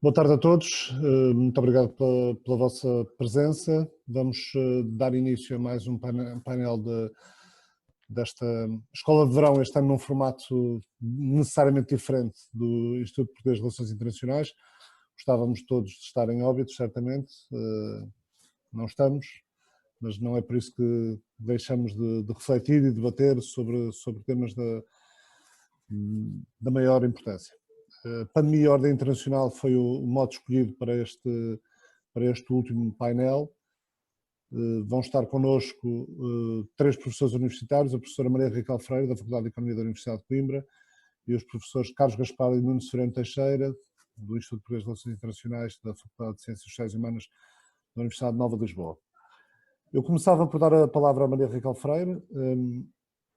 Boa tarde a todos, muito obrigado pela vossa presença. Vamos dar início a mais um painel desta Escola de Verão, este ano num formato necessariamente diferente do Instituto Português de Relações Internacionais. Gostávamos todos de estar em Óbidos, certamente, não estamos, mas não é por isso que deixamos de refletir e debater sobre temas da maior importância. Pandemia e ordem internacional foi o modo escolhido para este último painel. Vão estar connosco três professores universitários, a professora Maria Raquel Freire, da Faculdade de Economia da Universidade de Coimbra, e os professores Carlos Gaspar e Nuno Severino Teixeira, do Instituto Português de Relações Internacionais, da Faculdade de Ciências Sociais e Humanas da Universidade Nova de Lisboa. Eu começava por dar a palavra a Maria Raquel Freire.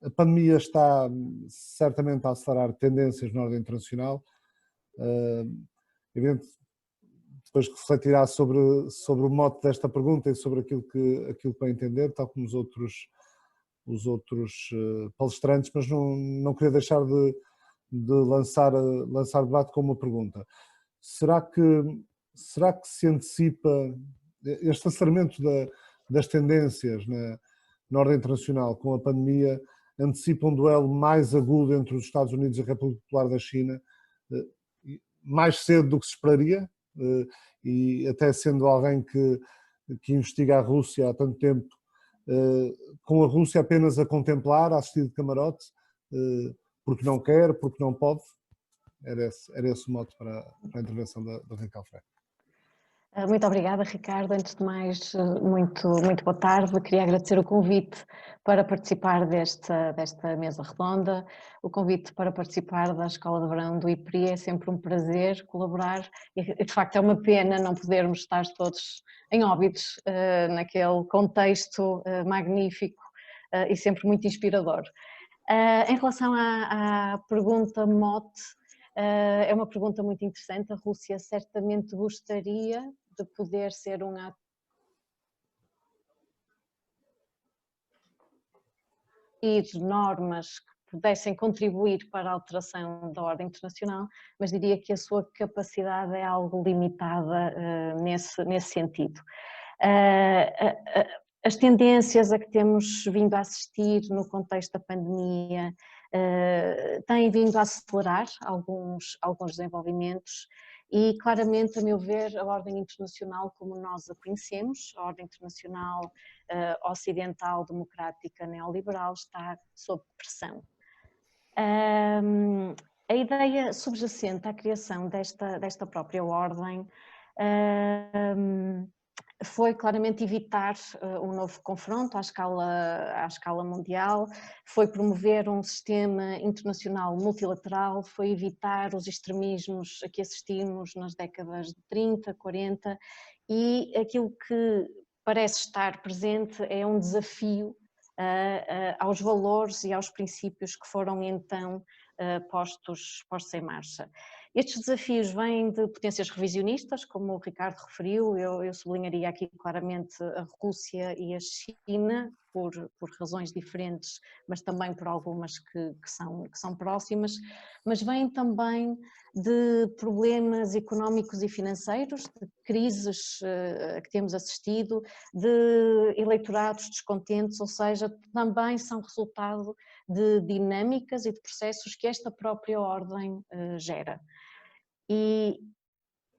A pandemia está certamente a acelerar tendências na ordem internacional. Evidente, depois refletirá sobre o mote desta pergunta e sobre aquilo que vai entender, tal como os outros palestrantes, mas não queria deixar de lançar debate com uma pergunta. Será que se antecipa este aceleramento das tendências na ordem internacional com a pandemia, antecipa um duelo mais agudo entre os Estados Unidos e a República Popular da China, mais cedo do que se esperaria, e até sendo alguém que investiga a Rússia há tanto tempo, com a Rússia apenas a contemplar, a assistir de camarote, porque não quer, porque não pode? Era esse o mote para a intervenção da Raquel Freire. Muito obrigada, Ricardo. Antes de mais, muito boa tarde. Queria agradecer o convite para participar desta mesa redonda, o convite para participar da Escola de Verão do IPRI. É sempre um prazer colaborar e, de facto, é uma pena não podermos estar todos em Óbidos, naquele contexto magnífico e sempre muito inspirador. Em relação à pergunta mote, é uma pergunta muito interessante. A Rússia certamente gostaria de poder ser um ator e de normas que pudessem contribuir para a alteração da ordem internacional, mas diria que a sua capacidade é algo limitada nesse sentido. As tendências a que temos vindo a assistir no contexto da pandemia têm vindo a acelerar alguns desenvolvimentos e, claramente, a meu ver, a ordem internacional como nós a conhecemos, a ordem internacional ocidental, democrática, neoliberal, está sob pressão. A ideia subjacente à criação desta própria ordem foi claramente evitar um novo confronto à escala mundial, foi promover um sistema internacional multilateral, foi evitar os extremismos a que assistimos nas décadas de 30, 40 e aquilo que parece estar presente é um desafio aos valores e aos princípios que foram então postos em marcha. Estes desafios vêm de potências revisionistas, como o Ricardo referiu. Eu sublinharia aqui claramente a Rússia e a China, por razões diferentes, mas também por algumas que são próximas, mas vêm também de problemas económicos e financeiros, de crises a que temos assistido, de eleitorados descontentes, ou seja, também são resultado de dinâmicas e de processos que esta própria ordem gera. E,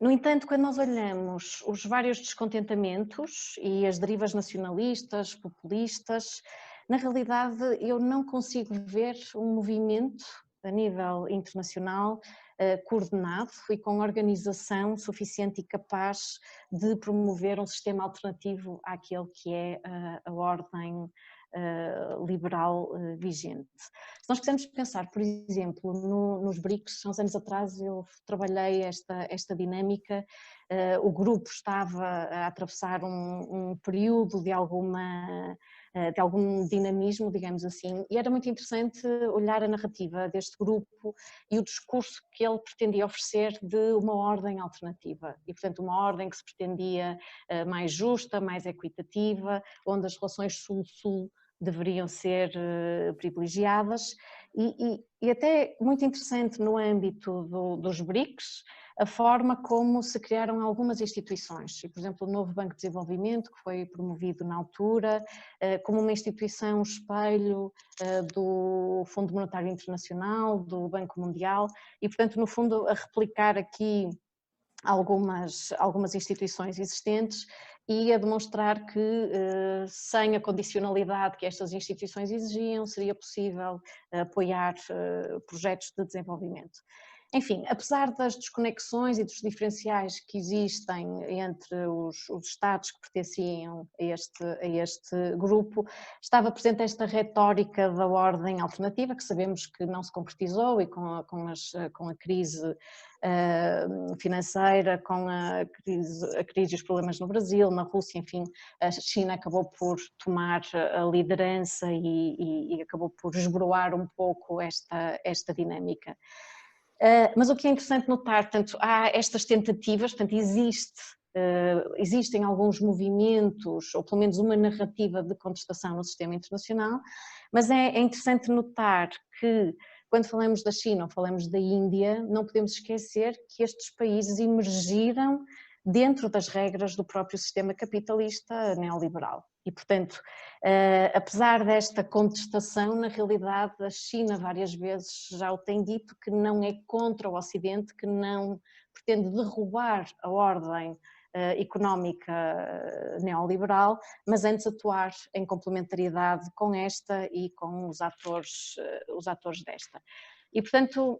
no entanto, quando nós olhamos os vários descontentamentos e as derivas nacionalistas, populistas, na realidade eu não consigo ver um movimento a nível internacional coordenado e com organização suficiente e capaz de promover um sistema alternativo àquele que é a ordem liberal vigente. Se nós quisermos pensar, por exemplo, nos BRICS, há uns anos atrás eu trabalhei esta dinâmica, o grupo estava a atravessar um período de algum dinamismo, digamos assim, e era muito interessante olhar a narrativa deste grupo e o discurso que ele pretendia oferecer de uma ordem alternativa, e portanto uma ordem que se pretendia mais justa, mais equitativa, onde as relações sul-sul deveriam ser privilegiadas e até muito interessante no âmbito dos BRICS, a forma como se criaram algumas instituições, e, por exemplo, o novo Banco de Desenvolvimento, que foi promovido na altura, como uma instituição espelho do Fundo Monetário Internacional, do Banco Mundial, e, portanto, no fundo, a replicar aqui algumas instituições existentes e a demonstrar que sem a condicionalidade que estas instituições exigiam, seria possível apoiar projetos de desenvolvimento. Enfim, apesar das desconexões e dos diferenciais que existem entre os Estados que pertenciam a este grupo, estava presente esta retórica da ordem alternativa, que sabemos que não se concretizou, e com a crise financeira, com a crise e os problemas no Brasil, na Rússia, enfim, a China acabou por tomar a liderança e acabou por esboroar um pouco esta dinâmica. Mas o que é interessante notar, portanto, há estas tentativas, portanto, existem alguns movimentos, ou pelo menos uma narrativa de contestação no sistema internacional, mas é interessante notar que, quando falamos da China ou falamos da Índia, não podemos esquecer que estes países emergiram dentro das regras do próprio sistema capitalista neoliberal. E, portanto, apesar desta contestação, na realidade a China várias vezes já o tem dito, que não é contra o Ocidente, que não pretende derrubar a ordem económica neoliberal, mas antes atuar em complementariedade com esta e com os atores desta. E, portanto,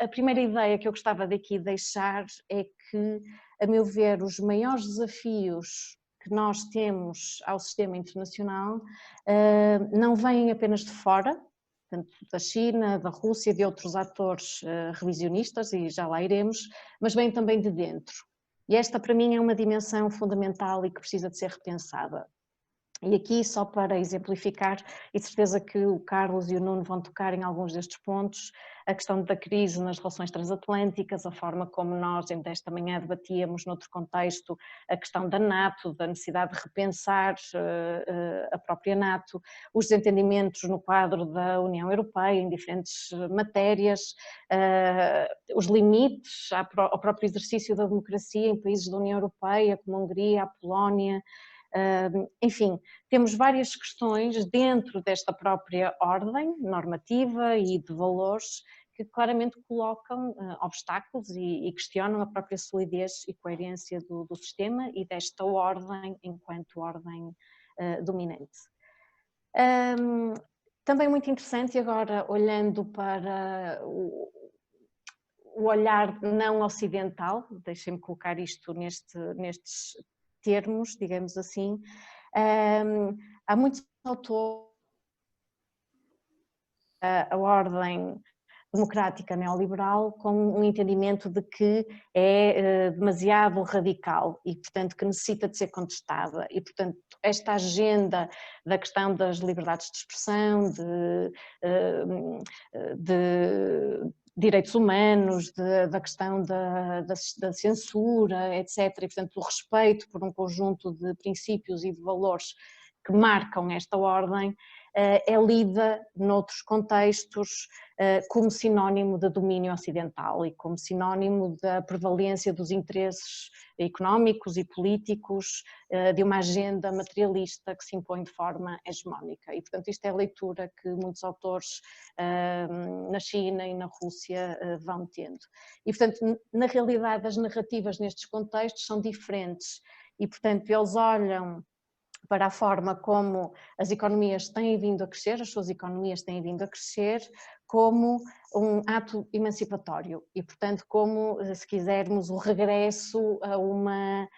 a primeira ideia que eu gostava daqui deixar é que, a meu ver, os maiores desafios que nós temos ao sistema internacional não vêm apenas de fora, portanto, da China, da Rússia, de outros atores revisionistas, e já lá iremos, mas vêm também de dentro. E esta, para mim, é uma dimensão fundamental e que precisa de ser repensada. E aqui, só para exemplificar, e de certeza que o Carlos e o Nuno vão tocar em alguns destes pontos, a questão da crise nas relações transatlânticas, a forma como nós, ainda esta manhã, debatíamos noutro contexto, a questão da NATO, da necessidade de repensar a própria NATO, os desentendimentos no quadro da União Europeia em diferentes matérias, os limites ao próprio exercício da democracia em países da União Europeia, como a Hungria, a Polónia. Enfim, temos várias questões dentro desta própria ordem normativa e de valores que claramente colocam obstáculos e questionam a própria solidez e coerência do sistema e desta ordem enquanto ordem dominante. Também muito interessante, agora olhando para o olhar não ocidental, deixem-me colocar isto nestes termos, digamos assim, há muitos autores, a ordem democrática neoliberal, com um entendimento de que é demasiado radical e, portanto, que necessita de ser contestada. E, portanto, esta agenda da questão das liberdades de expressão, de direitos humanos, da questão da censura, etc. E, portanto, o respeito por um conjunto de princípios e de valores que marcam esta ordem, é lida noutros contextos como sinónimo de domínio ocidental e como sinónimo da prevalência dos interesses económicos e políticos de uma agenda materialista que se impõe de forma hegemónica. E, portanto, isto é a leitura que muitos autores na China e na Rússia vão tendo. E, portanto, na realidade, as narrativas nestes contextos são diferentes e, portanto, eles olham para a forma como as economias têm vindo a crescer, as suas economias têm vindo a crescer, como um ato emancipatório e, portanto, como, se quisermos, o regresso a uma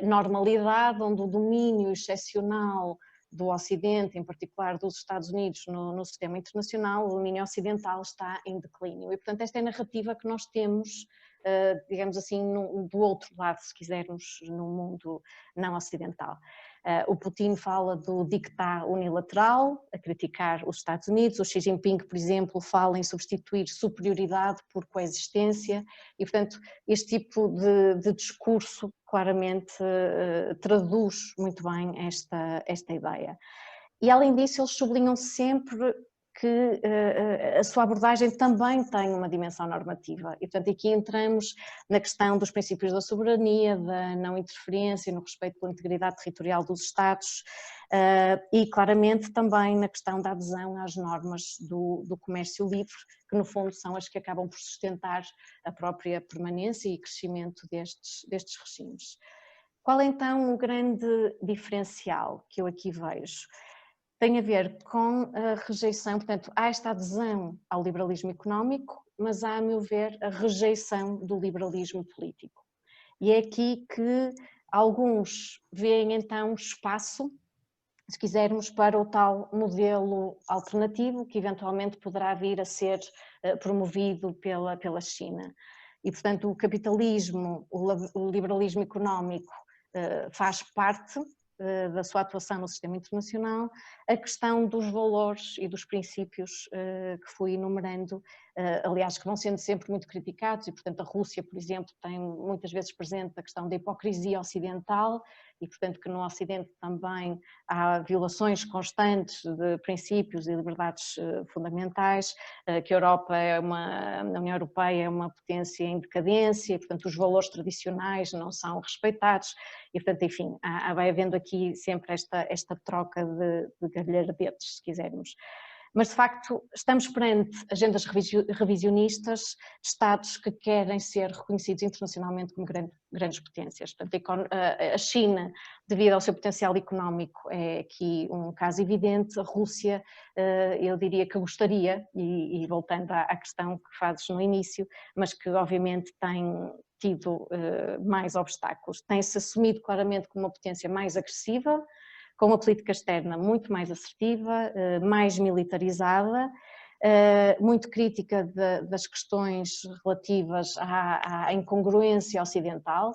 normalidade onde o domínio excepcional do Ocidente, em particular dos Estados Unidos, no sistema internacional, o domínio ocidental está em declínio. E, portanto, esta é a narrativa que nós temos, digamos assim, do outro lado, se quisermos, no mundo não ocidental. O Putin fala do dictá unilateral, a criticar os Estados Unidos, o Xi Jinping, por exemplo, fala em substituir superioridade por coexistência e, portanto, este tipo de discurso claramente traduz muito bem esta ideia. E, além disso, eles sublinham sempre que a sua abordagem também tem uma dimensão normativa. E, portanto, aqui entramos na questão dos princípios da soberania, da não interferência, no respeito pela integridade territorial dos Estados e, claramente, também na questão da adesão às normas do comércio livre, que, no fundo, são as que acabam por sustentar a própria permanência e crescimento destes regimes. Qual é, então, o grande diferencial que eu aqui vejo? Tem a ver com a rejeição, portanto, há esta adesão ao liberalismo económico, mas há, a meu ver, a rejeição do liberalismo político. E é aqui que alguns veem, então, espaço, se quisermos, para o tal modelo alternativo que eventualmente poderá vir a ser promovido pela China. E, portanto, o capitalismo, o liberalismo económico faz parte da sua atuação no sistema internacional, a questão dos valores e dos princípios que fui enumerando, aliás, que vão sendo sempre muito criticados e, portanto, a Rússia, por exemplo, tem muitas vezes presente a questão da hipocrisia ocidental e, portanto, que no Ocidente também há violações constantes de princípios e liberdades fundamentais, que a União Europeia é uma potência em decadência e, portanto, os valores tradicionais não são respeitados e, portanto, enfim, vai havendo aqui sempre esta troca de galhardetes, se quisermos. Mas, de facto, estamos perante agendas revisionistas de Estados que querem ser reconhecidos internacionalmente como grandes potências. Portanto, a China, devido ao seu potencial económico, é aqui um caso evidente. A Rússia, eu diria que gostaria, e voltando à questão que fazes no início, mas que obviamente tem tido mais obstáculos. Tem-se assumido claramente como uma potência mais agressiva, com uma política externa muito mais assertiva, mais militarizada, muito crítica das questões relativas à incongruência ocidental,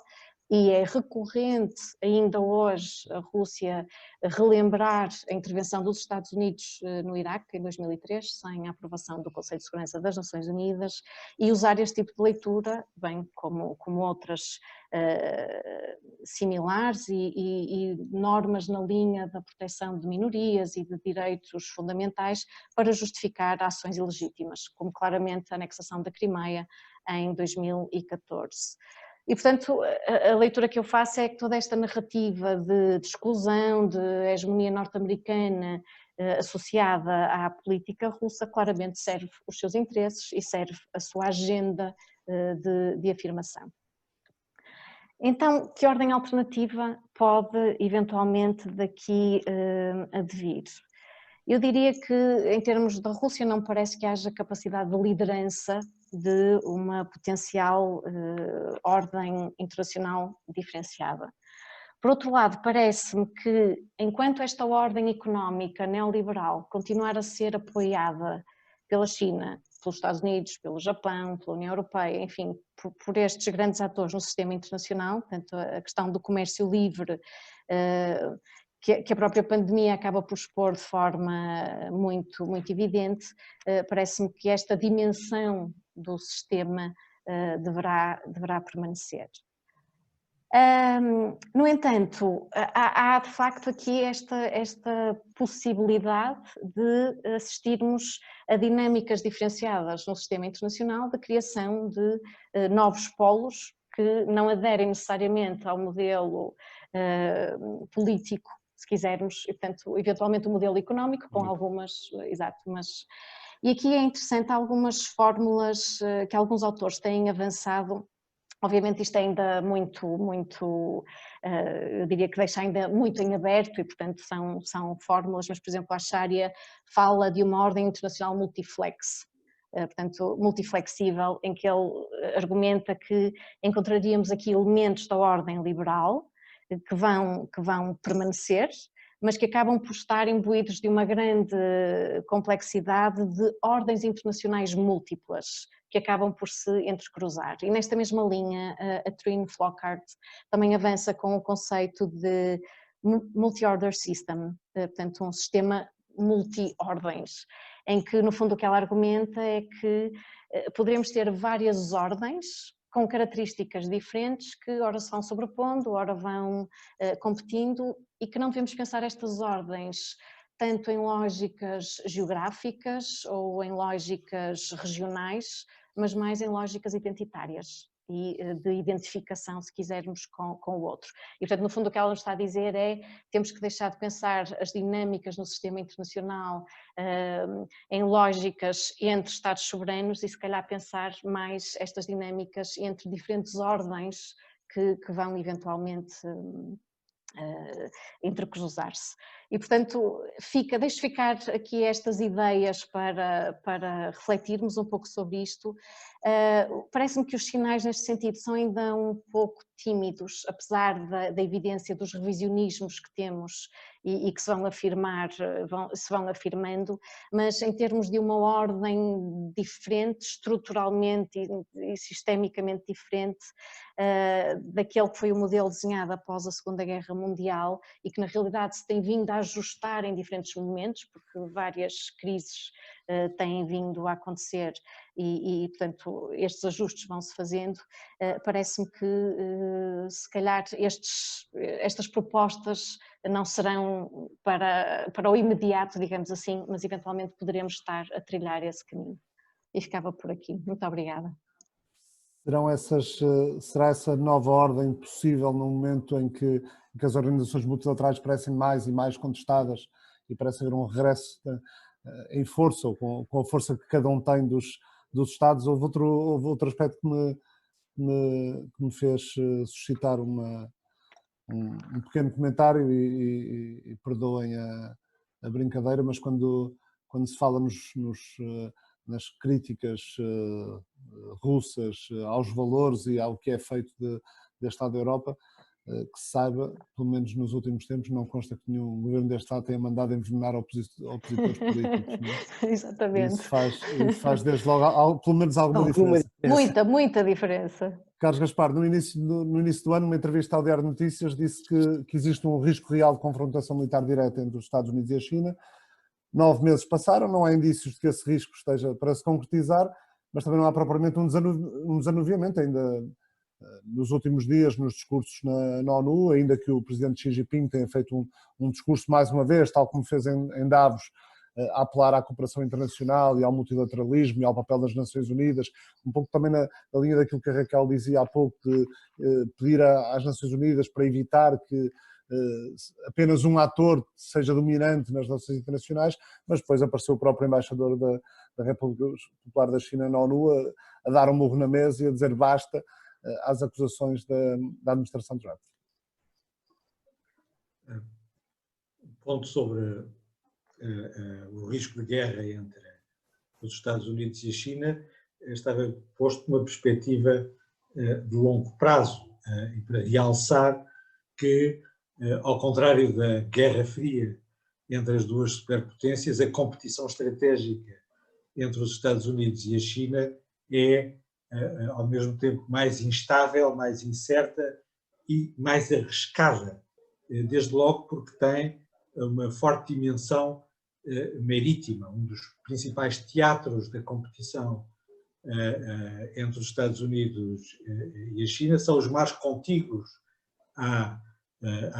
e é recorrente ainda hoje a Rússia relembrar a intervenção dos Estados Unidos no Iraque em 2003, sem a aprovação do Conselho de Segurança das Nações Unidas, e usar este tipo de leitura, bem como outras similares e normas na linha da proteção de minorias e de direitos fundamentais para justificar ações ilegítimas, como claramente a anexação da Crimeia em 2014. E, portanto, a leitura que eu faço é que toda esta narrativa de exclusão, de hegemonia norte-americana associada à política russa, claramente serve os seus interesses e serve a sua agenda de afirmação. Então, que ordem alternativa pode eventualmente daqui advir? Eu diria que, em termos da Rússia, não parece que haja capacidade de liderança de uma potencial ordem internacional diferenciada. Por outro lado, parece-me que, enquanto esta ordem económica neoliberal continuar a ser apoiada pela China, pelos Estados Unidos, pelo Japão, pela União Europeia, enfim, por estes grandes atores no sistema internacional, portanto, a questão do comércio livre, que a própria pandemia acaba por expor de forma muito, muito evidente, parece-me que esta dimensão do sistema deverá permanecer. No entanto, há de facto aqui esta possibilidade de assistirmos a dinâmicas diferenciadas no sistema internacional de criação de novos polos que não aderem necessariamente ao modelo político, se quisermos, e, portanto, eventualmente o modelo económico, com algumas, exato, mas... E aqui é interessante algumas fórmulas que alguns autores têm avançado. Obviamente isto é ainda muito, eu diria que deixa ainda muito em aberto e, portanto, são fórmulas, mas, por exemplo, a Sharia fala de uma ordem internacional multiflex, portanto, multiflexível, em que ele argumenta que encontraríamos aqui elementos da ordem liberal que vão permanecer, mas que acabam por estar imbuídos de uma grande complexidade de ordens internacionais múltiplas, que acabam por se entrecruzar. E nesta mesma linha, a Trine Flockhart também avança com o conceito de multi-order system, portanto um sistema multi-ordens, em que no fundo o que ela argumenta é que poderemos ter várias ordens com características diferentes que ora se vão sobrepondo, ora vão competindo e que não devemos pensar estas ordens tanto em lógicas geográficas ou em lógicas regionais, mas mais em lógicas identitárias e de identificação, se quisermos, com o outro. E, portanto, no fundo, o que ela nos está a dizer é temos que deixar de pensar as dinâmicas no sistema internacional em lógicas entre Estados soberanos e, se calhar, pensar mais estas dinâmicas entre diferentes ordens que vão eventualmente entrecruzar-se. E, portanto, deixo ficar aqui estas ideias para refletirmos um pouco sobre isto. Parece-me que os sinais neste sentido são ainda um pouco tímidos, apesar da evidência dos revisionismos que temos e que se vão afirmando, mas em termos de uma ordem diferente, estruturalmente e sistemicamente diferente, daquele que foi o modelo desenhado após a Segunda Guerra Mundial e que na realidade se tem vindo a ajustar em diferentes momentos, porque várias crises têm vindo a acontecer e portanto estes ajustes vão-se fazendo. Parece-me que se calhar estas propostas não serão para o imediato, digamos assim, mas eventualmente poderemos estar a trilhar esse caminho. E ficava por aqui. Muito obrigada. Será essa nova ordem possível no momento em que as organizações multilaterais parecem mais e mais contestadas e parece haver um regresso em força, ou com a força que cada um tem dos Estados? Houve outro aspecto que me fez suscitar um pequeno comentário e perdoem a brincadeira, mas quando se fala nas críticas russas aos valores e ao que é feito deste Estado da Europa, que se saiba, pelo menos nos últimos tempos, não consta que nenhum governo deste Estado tenha mandado envenenar opositores políticos. Não é? Exatamente. Isso faz desde logo, pelo menos alguma diferença. Muita diferença. Carlos Gaspar, no início do ano, numa entrevista ao Diário de Notícias, disse que existe um risco real de confrontação militar direta entre os Estados Unidos e a China. 9 meses passaram, não há indícios de que esse risco esteja para se concretizar, mas também não há propriamente um desanuviamento ainda nos últimos dias nos discursos na ONU, ainda que o presidente Xi Jinping tenha feito um discurso mais uma vez, tal como fez em Davos, a apelar à cooperação internacional e ao multilateralismo e ao papel das Nações Unidas, um pouco também na linha daquilo que a Raquel dizia há pouco, de pedir às Nações Unidas para evitar que apenas um ator seja dominante nas relações internacionais, mas depois apareceu o próprio embaixador da República Popular da China na ONU a dar um murro na mesa e a dizer basta às acusações da administração Trump. Ponto sobre o risco de guerra entre os Estados Unidos e a China estava posto numa perspectiva de longo prazo e para realçar que, ao contrário da Guerra Fria entre as duas superpotências, a competição estratégica entre os Estados Unidos e a China é, ao mesmo tempo, mais instável, mais incerta e mais arriscada, desde logo porque tem uma forte dimensão marítima. Um dos principais teatros da competição entre os Estados Unidos e a China são os mares contíguos à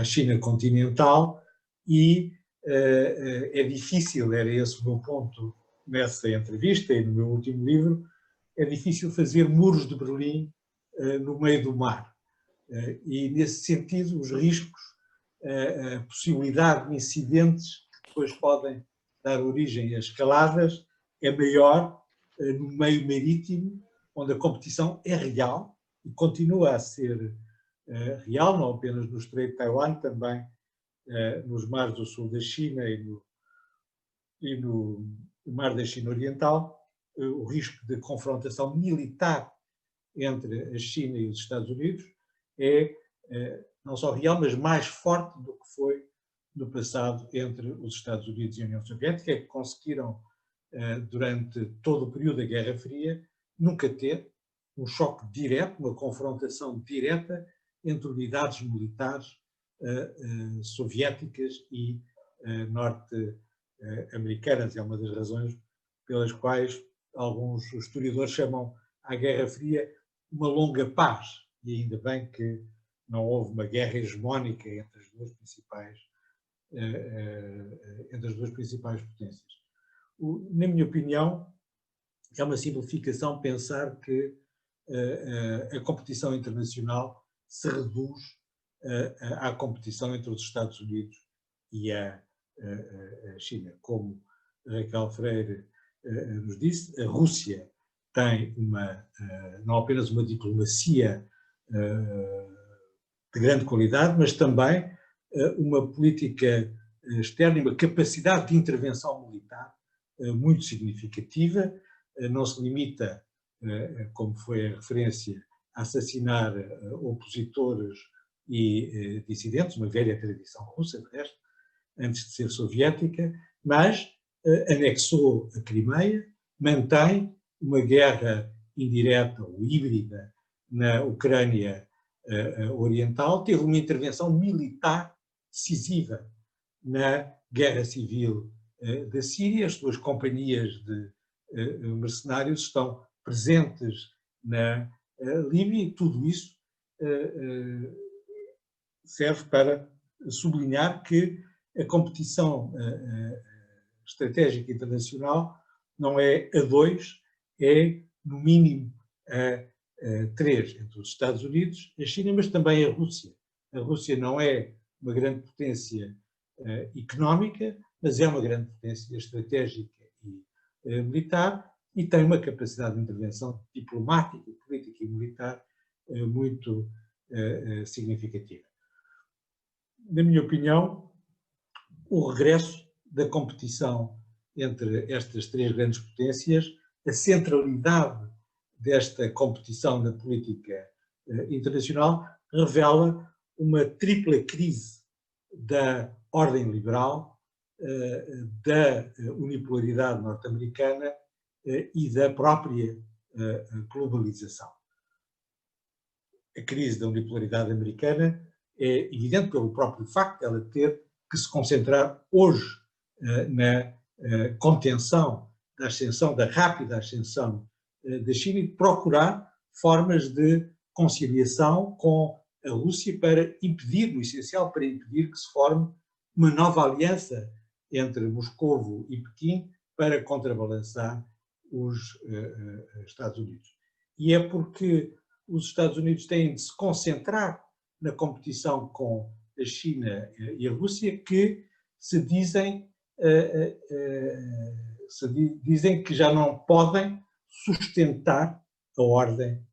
China continental e é difícil, era esse o meu ponto nessa entrevista e no meu último livro, é difícil fazer muros de Berlim no meio do mar. E nesse sentido os riscos, a possibilidade de incidentes que depois podem dar origem a escaladas é maior no meio marítimo, onde a competição é real e continua a ser real, não apenas no Estreito de Taiwan, também nos mares do sul da China e no mar da China Oriental. O risco de confrontação militar entre a China e os Estados Unidos é não só real, mas mais forte do que foi no passado entre os Estados Unidos e a União Soviética, que conseguiram, durante todo o período da Guerra Fria, nunca ter um choque direto, uma confrontação direta entre unidades militares soviéticas e norte-americanas. É uma das razões pelas quais alguns historiadores chamam a Guerra Fria uma longa paz, e ainda bem que não houve uma guerra hegemónica entre as duas principais entre as duas principais potências. Na minha opinião, é uma simplificação pensar que a competição internacional se reduz à competição entre os Estados Unidos e a China. Como Raquel Freire nos disse, a Rússia tem não apenas uma diplomacia de grande qualidade, mas também uma política externa e uma capacidade de intervenção militar muito significativa. Não se limita, como foi a referência, a assassinar opositores e dissidentes, uma velha tradição russa, de resto, antes de ser soviética, mas anexou a Crimeia, mantém uma guerra indireta ou híbrida na Ucrânia Oriental, teve uma intervenção militar decisiva na guerra civil da Síria. As suas companhias de mercenários estão presentes na Líbia, e tudo isso serve para sublinhar que a competição estratégica internacional não é a dois, é no mínimo a três, entre os Estados Unidos, a China, mas também a Rússia. A Rússia não é uma grande potência económica, mas é uma grande potência estratégica e militar, e tem uma capacidade de intervenção diplomática, política e militar muito significativa. Na minha opinião, o regresso da competição entre estas três grandes potências, a centralidade desta competição na política internacional, revela uma tripla crise da ordem liberal, da unipolaridade norte-americana e da própria globalização. A crise da unipolaridade americana é evidente pelo próprio facto de ela ter que se concentrar hoje na contenção da ascensão, da rápida ascensão da China, e de procurar formas de conciliação com a Rússia para impedir, no essencial, para impedir que se forme uma nova aliança entre Moscovo e Pequim para contrabalançar os Estados Unidos. E é porque os Estados Unidos têm de se concentrar na competição com a China e a Rússia que se dizem que já não podem sustentar a ordem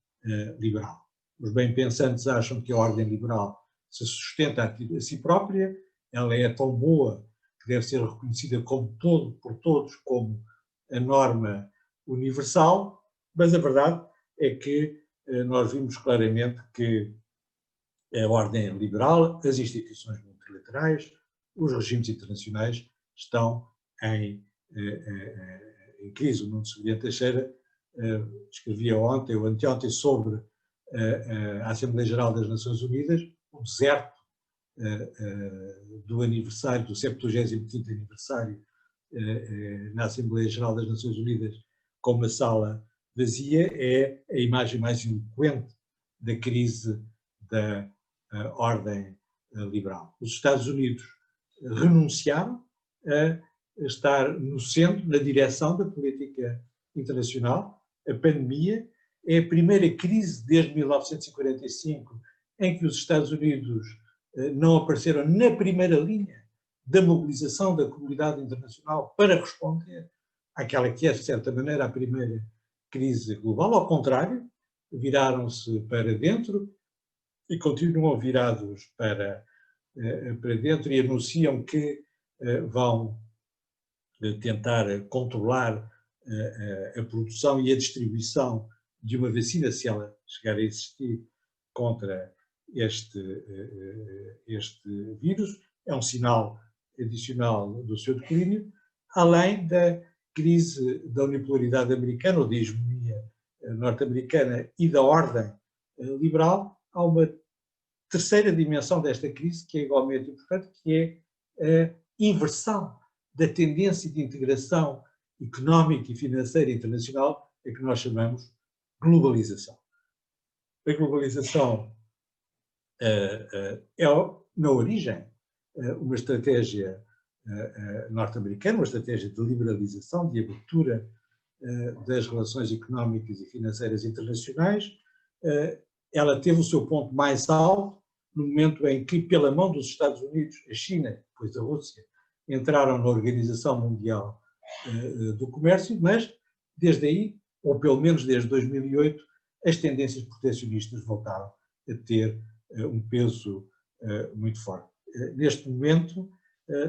liberal. Os bem-pensantes acham que a ordem liberal se sustenta a si própria, ela é tão boa que deve ser reconhecida como por todos como a norma universal, mas a verdade é que nós vimos claramente que a ordem liberal, as instituições multilaterais, os regimes internacionais estão em crise. O Nuno Severino Teixeira escrevia ontem ou anteontem sobre a Assembleia Geral das Nações Unidas, o deserto do aniversário, do 75º aniversário na Assembleia Geral das Nações Unidas, com uma sala vazia, é a imagem mais eloquente da crise da ordem liberal. Os Estados Unidos renunciaram a estar no centro, na direção da política internacional. A pandemia é a primeira crise desde 1945 em que os Estados Unidos não apareceram na primeira linha da mobilização da comunidade internacional para responder àquela que é, de certa maneira, a primeira crise global. Ao contrário, viraram-se para dentro e continuam virados para dentro e anunciam que vão tentar controlar a produção e a distribuição de uma vacina, se ela chegar a existir, contra este vírus. É um sinal adicional do seu declínio, além da crise da unipolaridade americana, ou da hegemonia norte-americana e da ordem liberal. Há uma terceira dimensão desta crise que é igualmente importante, que é a inversão da tendência de integração económica e financeira internacional, a que nós chamamos globalização. A globalização é, na origem, uma estratégia norte-americana, uma estratégia de liberalização, de abertura das relações económicas e financeiras internacionais. Ela teve o seu ponto mais alto no momento em que, pela mão dos Estados Unidos, a China, depois a Rússia, entraram na Organização Mundial do Comércio, mas desde aí, ou pelo menos desde 2008, as tendências protecionistas voltaram a ter um peso muito forte. Neste momento,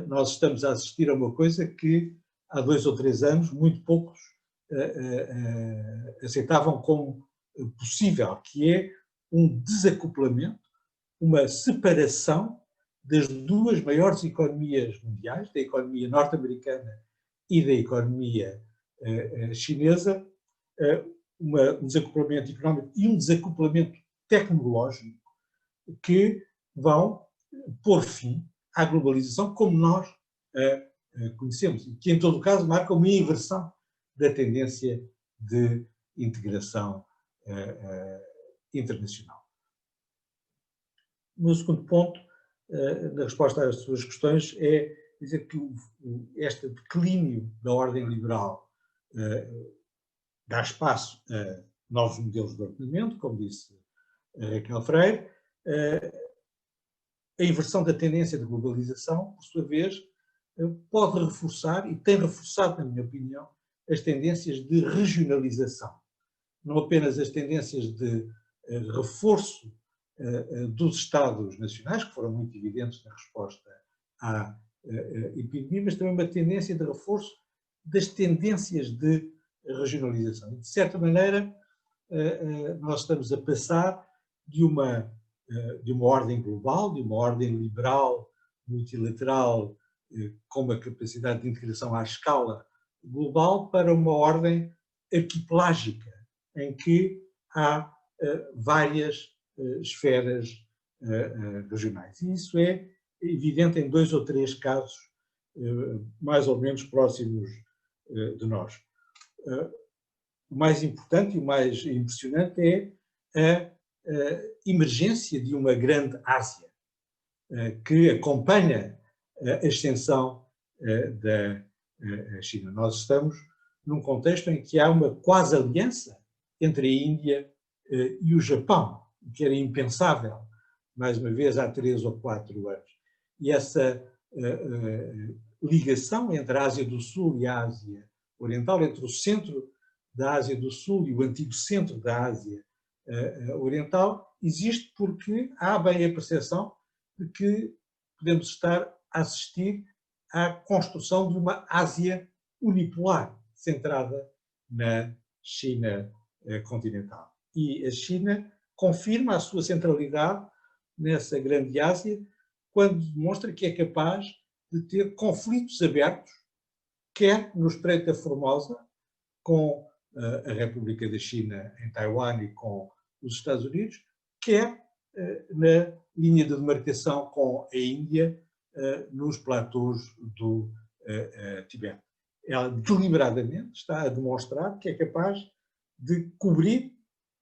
nós estamos a assistir a uma coisa que há 2 ou 3 anos muito poucos aceitavam como possível, que é um desacoplamento, uma separação das 2 maiores economias mundiais, da economia norte-americana e da economia chinesa, um desacoplamento económico e um desacoplamento tecnológico que vão pôr fim à globalização como nós a conhecemos, e que em todo o caso marca uma inversão da tendência de integração internacional. O meu segundo ponto, na resposta às suas questões, é dizer que este declínio da ordem liberal dá espaço a novos modelos de ordenamento, como disse Raquel Freire. A inversão da tendência de globalização, por sua vez, pode reforçar, e tem reforçado, na minha opinião, as tendências de regionalização. Não apenas as tendências de reforço dos Estados nacionais, que foram muito evidentes na resposta à epidemia, mas também uma tendência de reforço das tendências de regionalização. E, de certa maneira, nós estamos a passar de uma ordem global, de uma ordem liberal, multilateral, com uma capacidade de integração à escala global, para uma ordem arquipelágica, em que há várias esferas regionais. E isso é evidente em 2 ou 3 casos mais ou menos próximos de nós. O mais importante e o mais impressionante é a emergência de uma grande Ásia, que acompanha a extensão da China. Nós estamos num contexto em que há uma quase aliança entre a Índia e o Japão, o que era impensável, mais uma vez, há 3 ou 4 anos. E essa ligação entre a Ásia do Sul e a Ásia Oriental, entre o centro da Ásia do Sul e o antigo centro da Ásia Oriental, existe porque há bem a percepção de que podemos estar a assistir à construção de uma Ásia unipolar, centrada na China continental. E a China confirma a sua centralidade nessa grande Ásia quando demonstra que é capaz de ter conflitos abertos, quer no Estreito da Formosa, com a República da China em Taiwan e com os Estados Unidos, quer na linha de demarcação com a Índia nos platôs do Tibete. Ela deliberadamente está a demonstrar que é capaz de cobrir,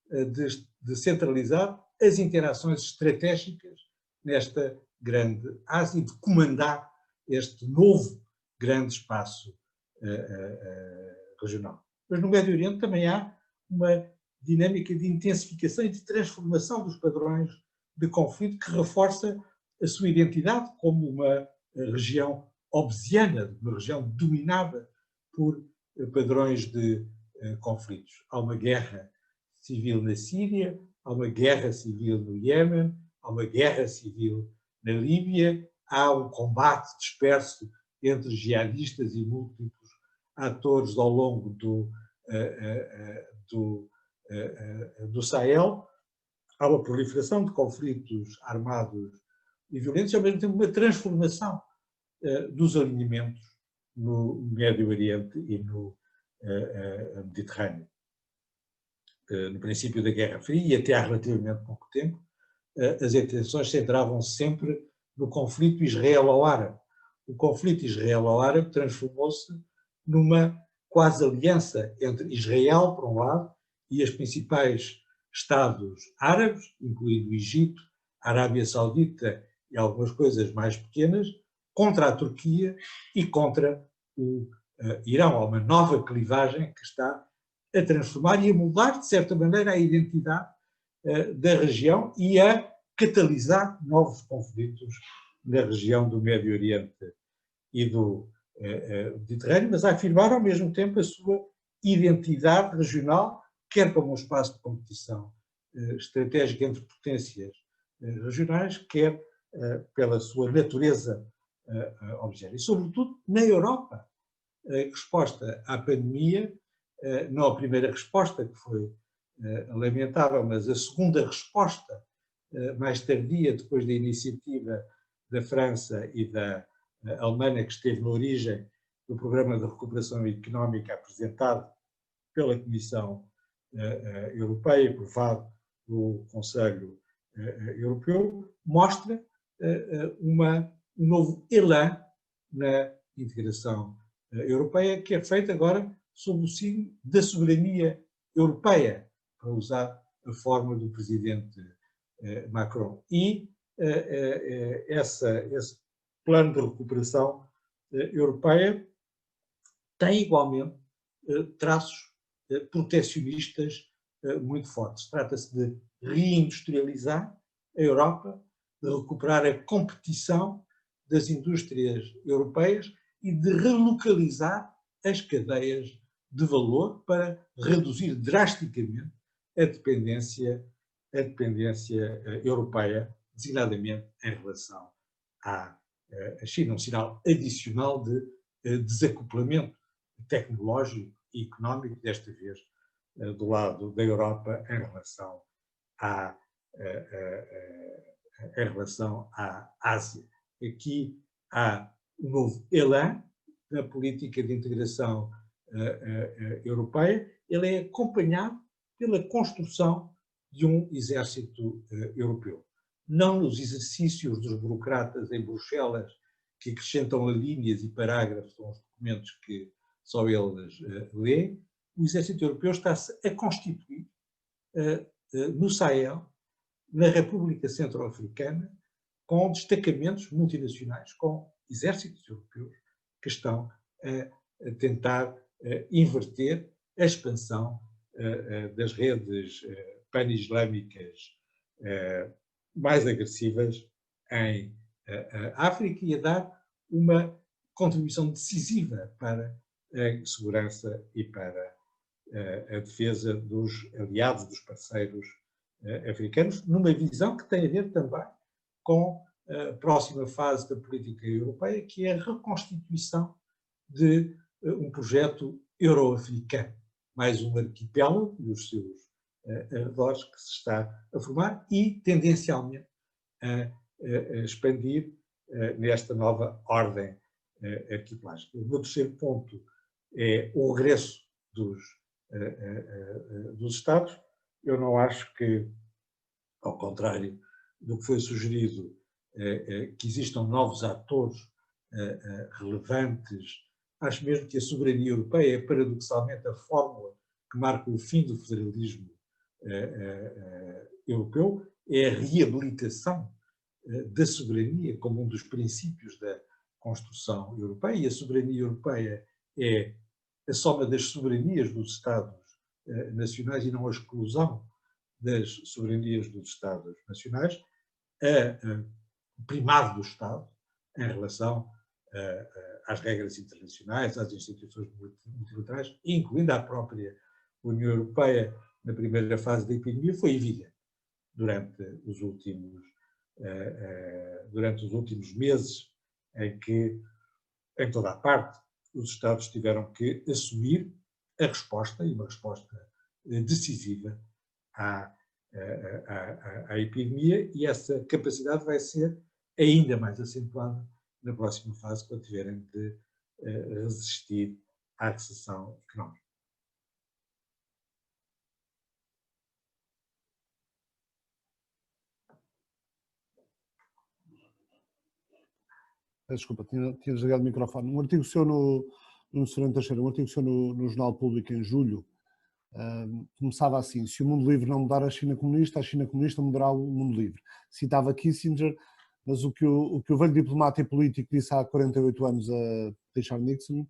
de centralizar as interações estratégicas nesta grande Ásia e de comandar este novo grande espaço regional. Mas no Médio Oriente também há uma dinâmica de intensificação e de transformação dos padrões de conflito que reforça a sua identidade como uma região obsiana, uma região dominada por padrões de conflitos. Há uma guerra civil na Síria, há uma guerra civil no Iémen, há uma guerra civil na Líbia, há um combate disperso entre jihadistas e múltiplos atores ao longo do Sahel. Há uma proliferação de conflitos armados e violentos e, ao mesmo tempo, uma transformação dos alinhamentos no Médio Oriente e no Mediterrâneo. No princípio da Guerra Fria, e até há relativamente pouco tempo, as atenções centravam sempre no conflito israelo-árabe. O conflito israelo-árabe transformou-se numa quase aliança entre Israel, por um lado, e os principais Estados árabes, incluindo o Egito, a Arábia Saudita e algumas coisas mais pequenas, contra a Turquia e contra o Irão. Há uma nova clivagem que está a transformar e a mudar, de certa maneira, a identidade da região e a catalisar novos conflitos na região do Médio Oriente e do Mediterrâneo, mas a afirmar ao mesmo tempo a sua identidade regional, quer como um espaço de competição estratégica entre potências regionais, quer pela sua natureza objetiva. E, sobretudo, na Europa, a resposta à pandemia, não a primeira resposta, que foi lamentável, mas a segunda resposta, mais tardia, depois da iniciativa da França e da Alemanha, que esteve na origem do Programa de Recuperação Económica apresentado pela Comissão Europeia e aprovado no Conselho Europeu, mostra um novo elan na integração europeia, que é feita agora sob o signo da soberania europeia, para usar a forma do presidente Macron. E esse plano de recuperação europeia tem igualmente traços protecionistas muito fortes. Trata-se de reindustrializar a Europa, de recuperar a competição das indústrias europeias e de relocalizar as cadeias de valor para reduzir drasticamente a dependência europeia, designadamente em relação à China, um sinal adicional de desacoplamento tecnológico e económico, desta vez do lado da Europa, em relação à Ásia. Aqui há um novo elan na política de integração europeia. Ele é acompanhado pela construção de um exército europeu. Não nos exercícios dos burocratas em Bruxelas, que acrescentam linhas e parágrafos aos documentos que só eles lêem. O exército europeu está-se a constituir no Sahel, na República Centro-Africana, com destacamentos multinacionais, com exércitos europeus que estão a tentar inverter a expansão das redes pan-islâmicas mais agressivas em África e a dar uma contribuição decisiva para a segurança e para a defesa dos aliados, dos parceiros africanos, numa visão que tem a ver também com a próxima fase da política europeia, que é a reconstituição de um projeto euro-africano, mais um arquipélago e os seus arredores que se está a formar e, tendencialmente, a expandir nesta nova ordem arquipelágica. O meu terceiro ponto é o regresso dos Estados. Eu não acho que, ao contrário do que foi sugerido, que existam novos atores relevantes. Acho mesmo que a soberania europeia é, paradoxalmente, a fórmula que marca o fim do federalismo europeu, é a reabilitação da soberania como um dos princípios da construção europeia, e a soberania europeia é a soma das soberanias dos Estados nacionais e não a exclusão das soberanias dos Estados nacionais, o primado do Estado em relação às regras internacionais, às instituições multilaterais, incluindo a própria União Europeia na primeira fase da epidemia, foi evidente durante os últimos meses, em que, em toda a parte, os Estados tiveram que assumir a resposta, e uma resposta decisiva à epidemia, e essa capacidade vai ser ainda mais acentuada na próxima fase, quando tiverem de resistir à recessão económica. Desculpa, tinha desligado o microfone. Um artigo seu no Sr. Teixeira, um artigo seu no Jornal Público em julho, começava assim: se o mundo livre não mudar a China comunista mudará o mundo livre. Citava Kissinger mas o que o velho diplomata e político disse há 48 anos a Richard Nixon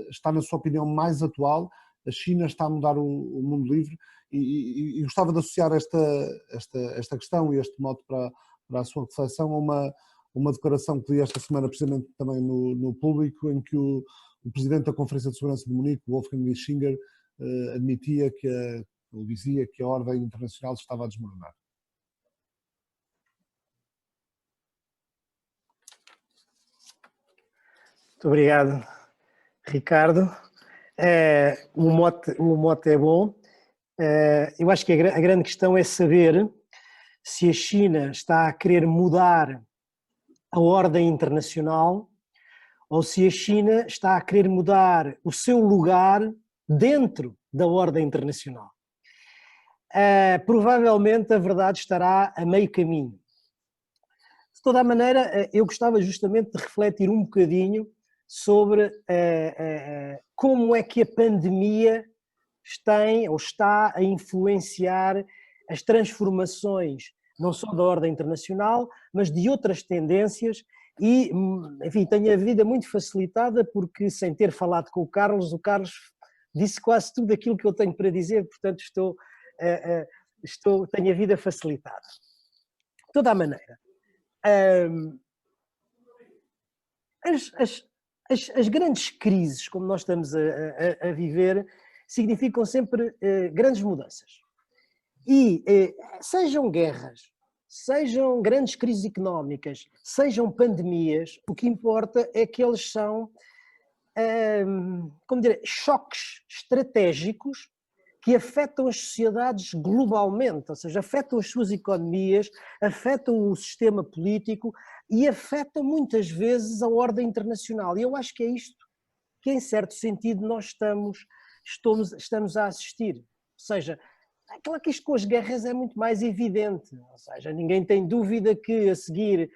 está, na sua opinião, mais atual. A China está a mudar o mundo livre e gostava de associar esta questão e este mote para a sua reflexão a uma declaração que li esta semana precisamente também no Público, em que o presidente da Conferência de Segurança de Munique, Wolfgang Ischinger, admitia ou dizia que a ordem internacional estava a desmoronar. Muito obrigado, Ricardo. O mote é bom. Eu acho que a grande questão é saber se a China está a querer mudar a ordem internacional ou se a China está a querer mudar o seu lugar dentro da ordem internacional. Provavelmente a verdade estará a meio caminho. De toda a maneira, eu gostava justamente de refletir um bocadinho sobre como é que a pandemia está a influenciar as transformações, não só da ordem internacional, mas de outras tendências e, enfim, tenho a vida muito facilitada porque, sem ter falado com o Carlos disse quase tudo aquilo que eu tenho para dizer, portanto tenho a vida facilitada. De toda a maneira, as grandes crises, como nós estamos a viver, significam sempre grandes mudanças. E sejam guerras, sejam grandes crises económicas, sejam pandemias, o que importa é que eles são, como dizer, choques estratégicos que afetam as sociedades globalmente, ou seja, afetam as suas economias, afetam o sistema político e afetam muitas vezes a ordem internacional. E eu acho que é isto que, em certo sentido, nós estamos a assistir. Ou seja, claro que isto com as guerras é muito mais evidente, ou seja, ninguém tem dúvida que a seguir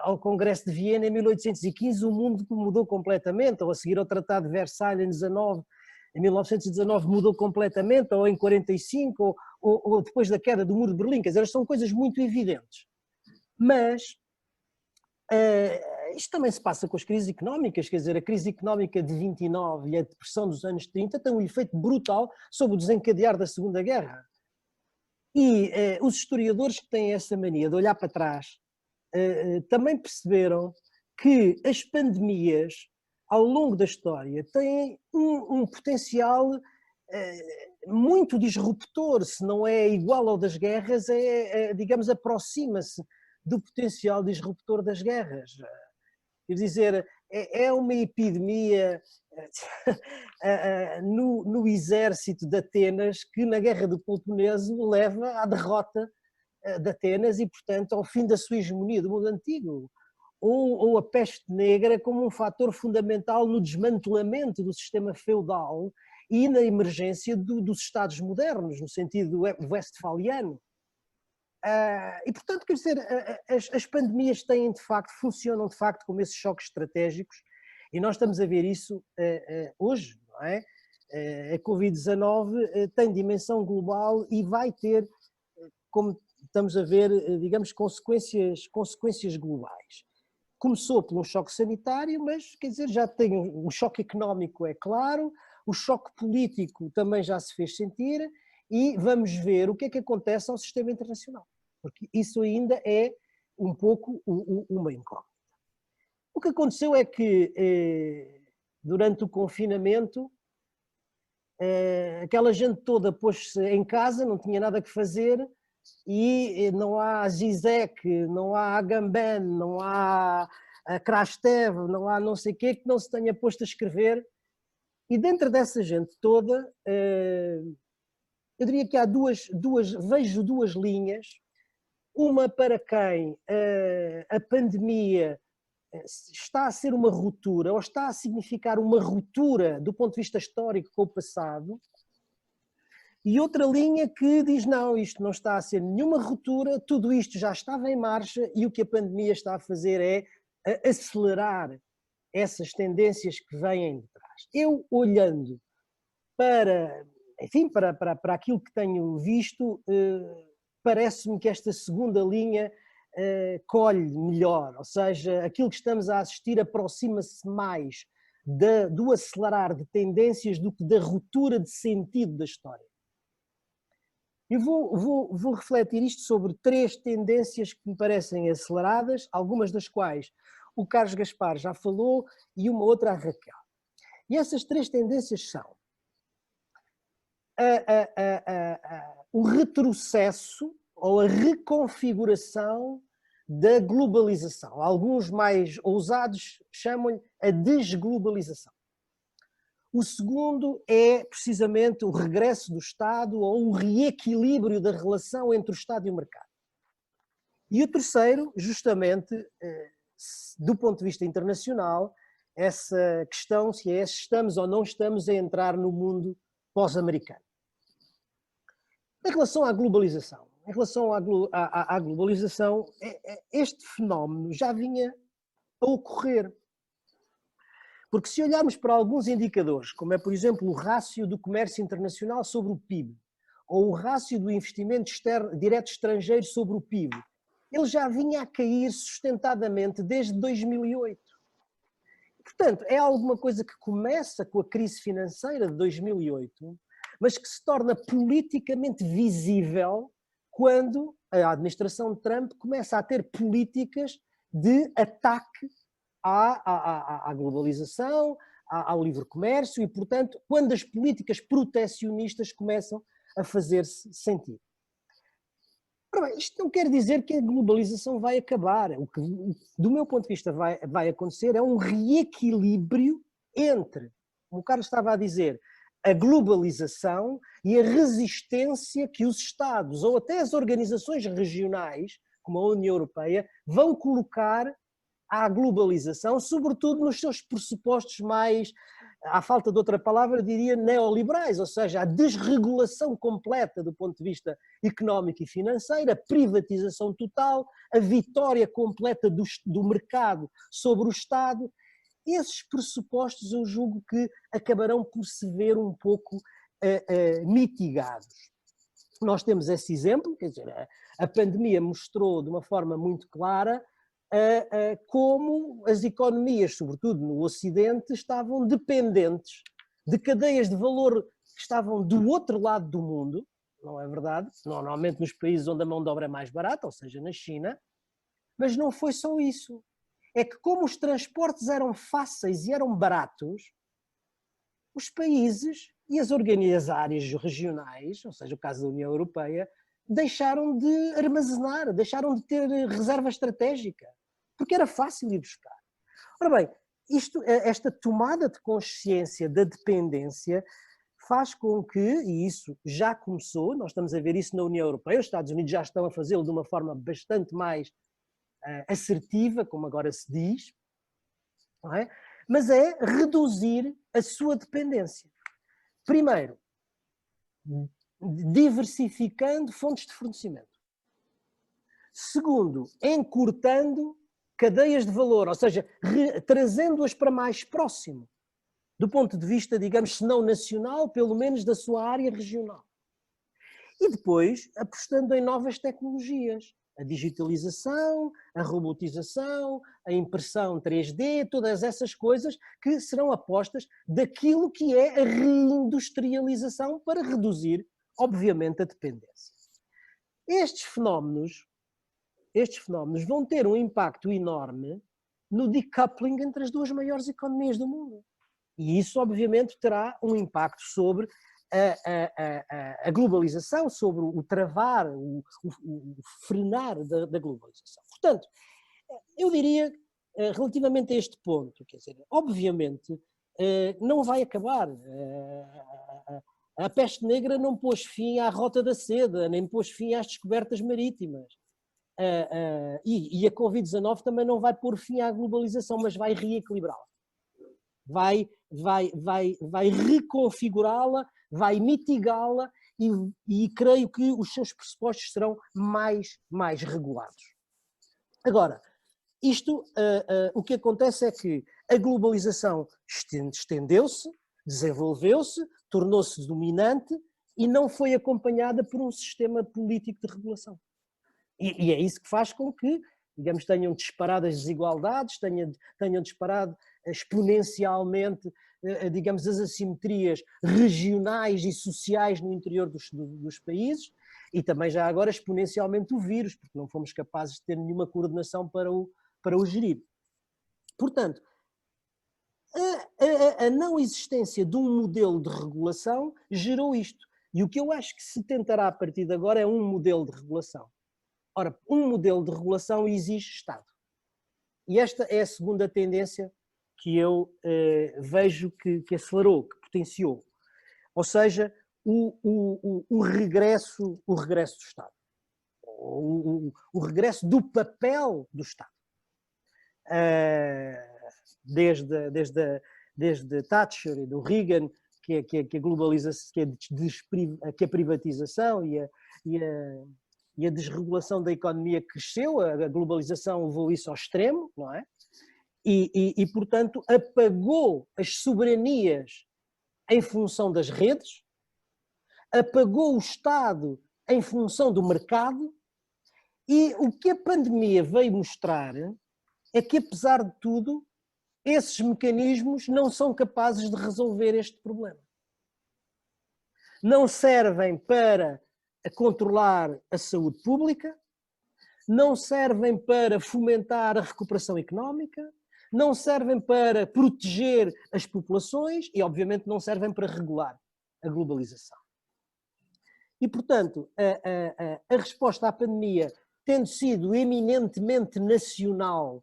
ao Congresso de Viena em 1815 o mundo mudou completamente, ou a seguir ao Tratado de Versalhes em 1919 mudou completamente, ou em 45, ou depois da queda do Muro de Berlim, quer dizer, são coisas muito evidentes. Mas isto também se passa com as crises económicas, quer dizer, a crise económica de 29 e a depressão dos anos 30 tem um efeito brutal sobre o desencadear da Segunda Guerra. E os historiadores que têm essa mania de olhar para trás também perceberam que as pandemias ao longo da história têm um potencial muito disruptor, se não é igual ao das guerras, digamos, aproxima-se do potencial disruptor das guerras. Quer dizer, é uma epidemia no exército de Atenas que na Guerra do Peloponeso leva à derrota de Atenas e, portanto, ao fim da sua hegemonia do mundo antigo. Ou a peste negra como um fator fundamental no desmantelamento do sistema feudal e na emergência dos Estados modernos, no sentido westfaliano. E, portanto, quer dizer, as pandemias têm, de facto, funcionam de facto como esses choques estratégicos e nós estamos a ver isso hoje, não é? A Covid-19 tem dimensão global e vai ter, como estamos a ver, digamos, consequências globais. Começou por um choque sanitário, mas, quer dizer, já tem um choque económico, é claro, o choque político também já se fez sentir e vamos ver o que é que acontece ao sistema internacional, porque isso ainda é um pouco uma incógnita. O que aconteceu é que, durante o confinamento, aquela gente toda pôs-se em casa, não tinha nada que fazer, e não há Zizek, não há Agamben, não há Krastev, não há não sei o quê que não se tenha posto a escrever. E dentro dessa gente toda, eu diria que há vejo duas linhas, uma para quem a pandemia está a ser uma ruptura, ou está a significar uma ruptura do ponto de vista histórico com o passado, e outra linha que diz não, isto não está a ser nenhuma ruptura, tudo isto já estava em marcha e o que a pandemia está a fazer é acelerar essas tendências que vêm de trás. Eu, olhando para aquilo que tenho visto, parece-me que esta segunda linha colhe melhor, ou seja, aquilo que estamos a assistir aproxima-se mais do acelerar de tendências do que da ruptura de sentido da história. Eu vou refletir isto sobre 3 tendências que me parecem aceleradas, algumas das quais o Carlos Gaspar já falou e uma outra a Raquel. E essas 3 tendências são o retrocesso ou a reconfiguração da globalização. Alguns mais ousados chamam-lhe a desglobalização. O segundo é precisamente o regresso do Estado ou o reequilíbrio da relação entre o Estado e o mercado. E o terceiro, justamente, do ponto de vista internacional, essa questão se estamos ou não estamos a entrar no mundo pós-americano. Em relação à globalização, este fenómeno já vinha a ocorrer. Porque se olharmos para alguns indicadores, como é, por exemplo, o rácio do comércio internacional sobre o PIB, ou o rácio do investimento direto estrangeiro sobre o PIB, ele já vinha a cair sustentadamente desde 2008. Portanto, é alguma coisa que começa com a crise financeira de 2008, mas que se torna politicamente visível quando a administração de Trump começa a ter políticas de ataque à globalização, ao livre comércio e, portanto, quando as políticas protecionistas começam a fazer-se sentir. Ora bem, isto não quer dizer que a globalização vai acabar. O que, do meu ponto de vista, vai acontecer é um reequilíbrio entre, como o Carlos estava a dizer, a globalização e a resistência que os Estados ou até as organizações regionais, como a União Europeia, vão colocar à globalização, sobretudo nos seus pressupostos mais, à falta de outra palavra, diria neoliberais, ou seja, a desregulação completa do ponto de vista económico e financeiro, a privatização total, a vitória completa do mercado sobre o Estado. Esses pressupostos eu julgo que acabarão por se ver um pouco mitigados. Nós temos esse exemplo, quer dizer, a pandemia mostrou de uma forma muito clara como as economias, sobretudo no Ocidente, estavam dependentes de cadeias de valor que estavam do outro lado do mundo, não é verdade? Normalmente nos países onde a mão de obra é mais barata, ou seja, na China, mas não foi só isso. É que como os transportes eram fáceis e eram baratos, os países e as áreas regionais, ou seja, o caso da União Europeia, deixaram de armazenar, deixaram de ter reserva estratégica, porque era fácil ir buscar. Ora bem, esta tomada de consciência da dependência faz com que, e isso já começou, nós estamos a ver isso na União Europeia, os Estados Unidos já estão a fazê-lo de uma forma bastante mais assertiva, como agora se diz, não é? Mas é reduzir a sua dependência. Primeiro, diversificando fontes de fornecimento. Segundo, encurtando cadeias de valor, ou seja, trazendo-as para mais próximo, do ponto de vista, digamos, se não nacional, pelo menos da sua área regional. E depois, apostando em novas tecnologias, a digitalização, a robotização, a impressão 3D, todas essas coisas que serão apostas daquilo que é a reindustrialização para reduzir, obviamente, a dependência. Estes fenómenos vão ter um impacto enorme no decoupling entre as duas maiores economias do mundo. E isso, obviamente, terá um impacto sobre a globalização, sobre o travar, o frenar da globalização. Portanto, eu diria, relativamente a este ponto, quer dizer, obviamente, não vai acabar. A peste negra não pôs fim à Rota da Seda, nem pôs fim às descobertas marítimas. E a Covid-19 também não vai pôr fim à globalização, mas vai reequilibrá-la. Vai reconfigurá-la, vai mitigá-la e creio que os seus pressupostos serão mais regulados. Agora, o que acontece é que a globalização estendeu-se, desenvolveu-se, tornou-se dominante e não foi acompanhada por um sistema político de regulação. E é isso que faz com que, digamos, tenham disparado as desigualdades, tenham disparado exponencialmente, digamos, as assimetrias regionais e sociais no interior dos países, e também já agora exponencialmente o vírus, porque não fomos capazes de ter nenhuma coordenação para o gerir. Portanto, a não existência de um modelo de regulação gerou isto. E o que eu acho que se tentará a partir de agora é um modelo de regulação. Ora, um modelo de regulação exige Estado. E esta é a segunda tendência que eu vejo que acelerou, que potenciou. Ou seja, o regresso do Estado. O regresso do papel do Estado. Desde Thatcher e do Reagan, que a globalização, que a privatização e a desregulação da economia cresceu, a globalização levou isso ao extremo, não é? E, portanto, apagou as soberanias em função das redes, apagou o Estado em função do mercado, e o que a pandemia veio mostrar é que, apesar de tudo, esses mecanismos não são capazes de resolver este problema. Não servem para controlar a saúde pública, não servem para fomentar a recuperação económica, não servem para proteger as populações e, obviamente, não servem para regular a globalização. E, portanto, a resposta à pandemia, tendo sido eminentemente nacional,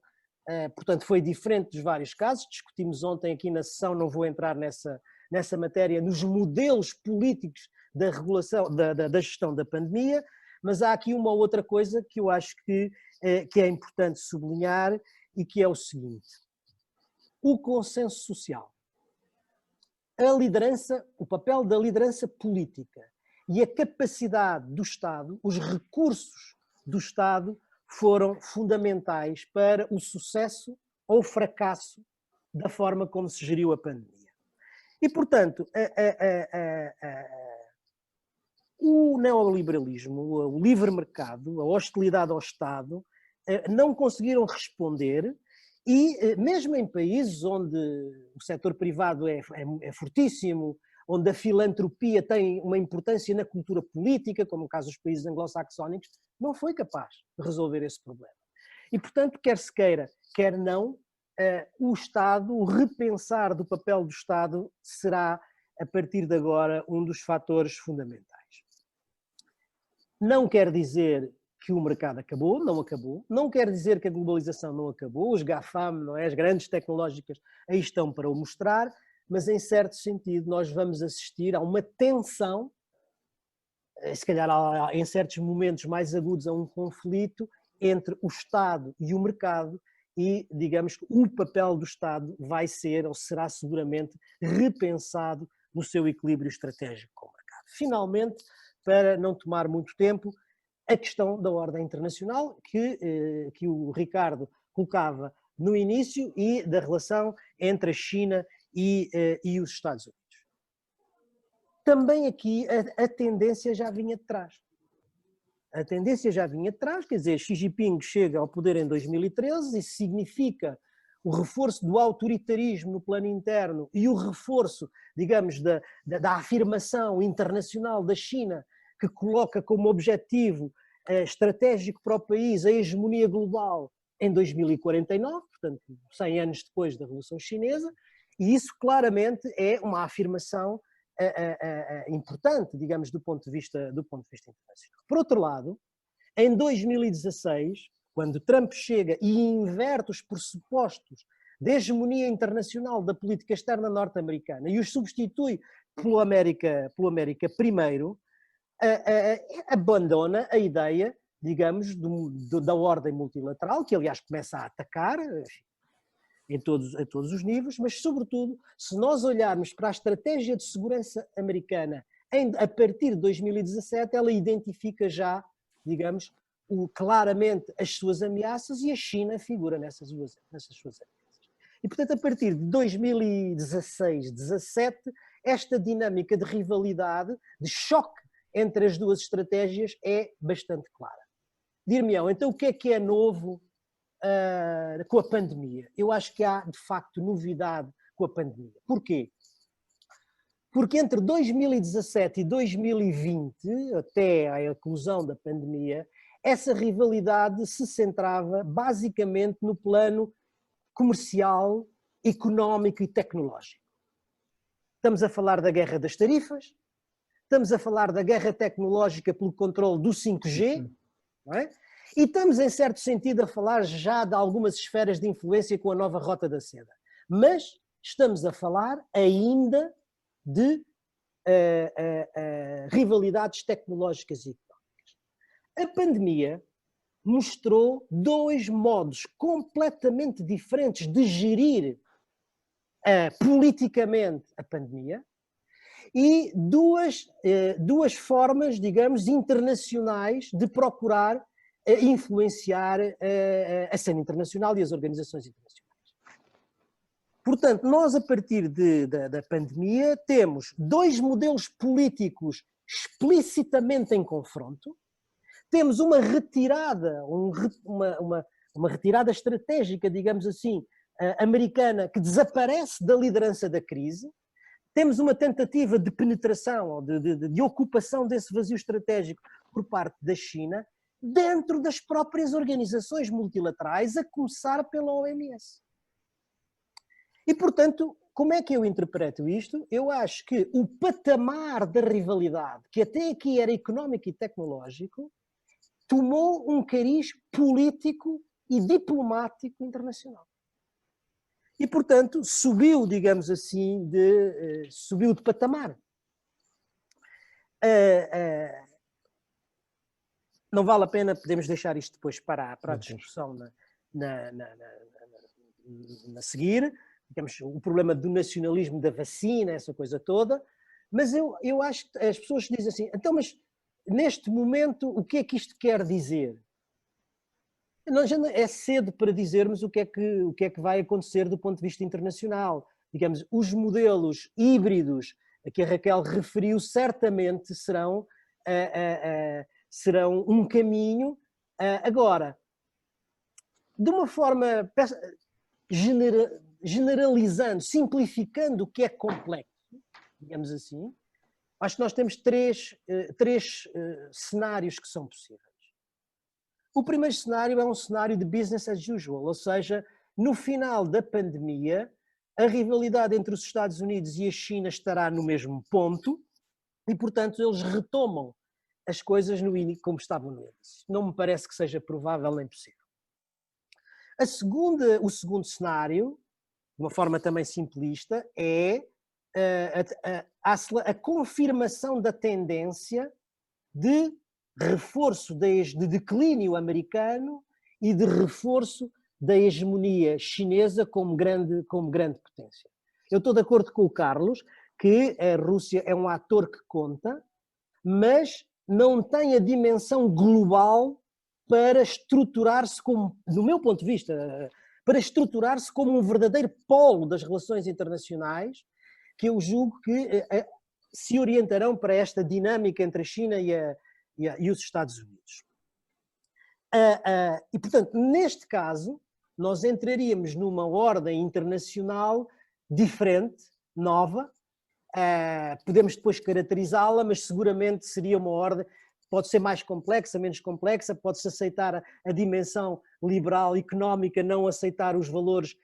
portanto, foi diferente dos vários casos, discutimos ontem aqui na sessão, não vou entrar nessa matéria, nos modelos políticos da regulação, da gestão da pandemia, mas há aqui uma outra coisa que eu acho que é importante sublinhar e que é o seguinte: o consenso social, a liderança, o papel da liderança política e a capacidade do Estado, os recursos do Estado foram fundamentais para o sucesso ou fracasso da forma como se geriu a pandemia. E, portanto, o neoliberalismo, o livre mercado, a hostilidade ao Estado, não conseguiram responder, e mesmo em países onde o setor privado é fortíssimo, onde a filantropia tem uma importância na cultura política, como no caso dos países anglo-saxónicos, não foi capaz de resolver esse problema. E, portanto, quer se queira, quer não, o Estado, o repensar do papel do Estado será, a partir de agora, um dos fatores fundamentais. Não quer dizer que o mercado acabou, não acabou. Não quer dizer que a globalização não acabou. Os GAFAM, não é? As grandes tecnológicas, aí estão para o mostrar, mas em certo sentido nós vamos assistir a uma tensão, se calhar em certos momentos mais agudos, a um conflito entre o Estado e o mercado, e digamos que o papel do Estado vai ser, ou será seguramente, repensado no seu equilíbrio estratégico com o mercado. Finalmente, para não tomar muito tempo, a questão da ordem internacional que o Ricardo colocava no início e da relação entre a China e os Estados Unidos. Também aqui a tendência já vinha de trás. A tendência já vinha de trás, quer dizer, Xi Jinping chega ao poder em 2013, isso significa o reforço do autoritarismo no plano interno e o reforço, digamos, da afirmação internacional da China, que coloca como objetivo estratégico para o país a hegemonia global em 2049, portanto, 100 anos depois da Revolução Chinesa, e isso claramente é uma afirmação importante, digamos, do ponto de vista internacional. Por outro lado, em 2016, quando Trump chega e inverte os pressupostos da hegemonia internacional da política externa norte-americana e os substitui pelo América primeiro, abandona a ideia, digamos, da ordem multilateral, que aliás começa a atacar a todos os níveis, mas sobretudo, se nós olharmos para a estratégia de segurança americana a partir de 2017, ela identifica já, digamos, claramente as suas ameaças, e a China figura nessas suas ameaças. E, portanto, a partir de 2016, 2017, esta dinâmica de rivalidade, de choque entre as duas estratégias é bastante clara. Dir-me-ão, então o que é novo com a pandemia? Eu acho que há, de facto, novidade com a pandemia. Porquê? Porque entre 2017 e 2020, até a eclosão da pandemia, essa rivalidade se centrava basicamente no plano comercial, económico e tecnológico. Estamos a falar da guerra das tarifas, estamos a falar da guerra tecnológica pelo controle do 5G, não é? E estamos, em certo sentido, a falar já de algumas esferas de influência com a nova Rota da Seda. Mas estamos a falar ainda de rivalidades tecnológicas e económicas. A pandemia mostrou dois modos completamente diferentes de gerir politicamente a pandemia e duas formas, digamos, internacionais de procurar influenciar a cena internacional e as organizações internacionais. Portanto, nós a partir da pandemia temos dois modelos políticos explicitamente em confronto, temos uma retirada, uma retirada estratégica, digamos assim, americana que desaparece da liderança da crise, temos uma tentativa de penetração ou de ocupação desse vazio estratégico por parte da China dentro das próprias organizações multilaterais, a começar pela OMS. E, portanto, como é que eu interpreto isto? Eu acho que o patamar da rivalidade, que até aqui era económico e tecnológico, tomou um cariz político e diplomático internacional. E, portanto, subiu, digamos assim, subiu de patamar. Não vale a pena, podemos deixar isto depois para a discussão na seguir, digamos, o problema do nacionalismo da vacina, essa coisa toda, mas eu acho que as pessoas dizem assim, então, mas neste momento, o que é que isto quer dizer? É cedo para dizermos o que é que vai acontecer do ponto de vista internacional. Digamos, os modelos híbridos a que a Raquel referiu certamente serão um caminho. Agora, de uma forma generalizando, simplificando o que é complexo, digamos assim, acho que nós temos três cenários que são possíveis. O primeiro cenário é um cenário de business as usual, ou seja, no final da pandemia, a rivalidade entre os Estados Unidos e a China estará no mesmo ponto e, portanto, eles retomam as coisas como estavam no início. Não me parece que seja provável nem possível. O segundo cenário, de uma forma também simplista, é a confirmação da tendência de reforço de declínio americano e de reforço da hegemonia chinesa como grande potência. Eu estou de acordo com o Carlos que a Rússia é um ator que conta, mas não tem a dimensão global para estruturar-se como, do meu ponto de vista, para estruturar-se como um verdadeiro polo das relações internacionais, que eu julgo que se orientarão para esta dinâmica entre a China e os Estados Unidos. E, portanto, neste caso, nós entraríamos numa ordem internacional diferente, nova, podemos depois caracterizá-la, mas seguramente seria uma ordem, pode ser mais complexa, menos complexa, pode-se aceitar a dimensão liberal económica, não aceitar os valores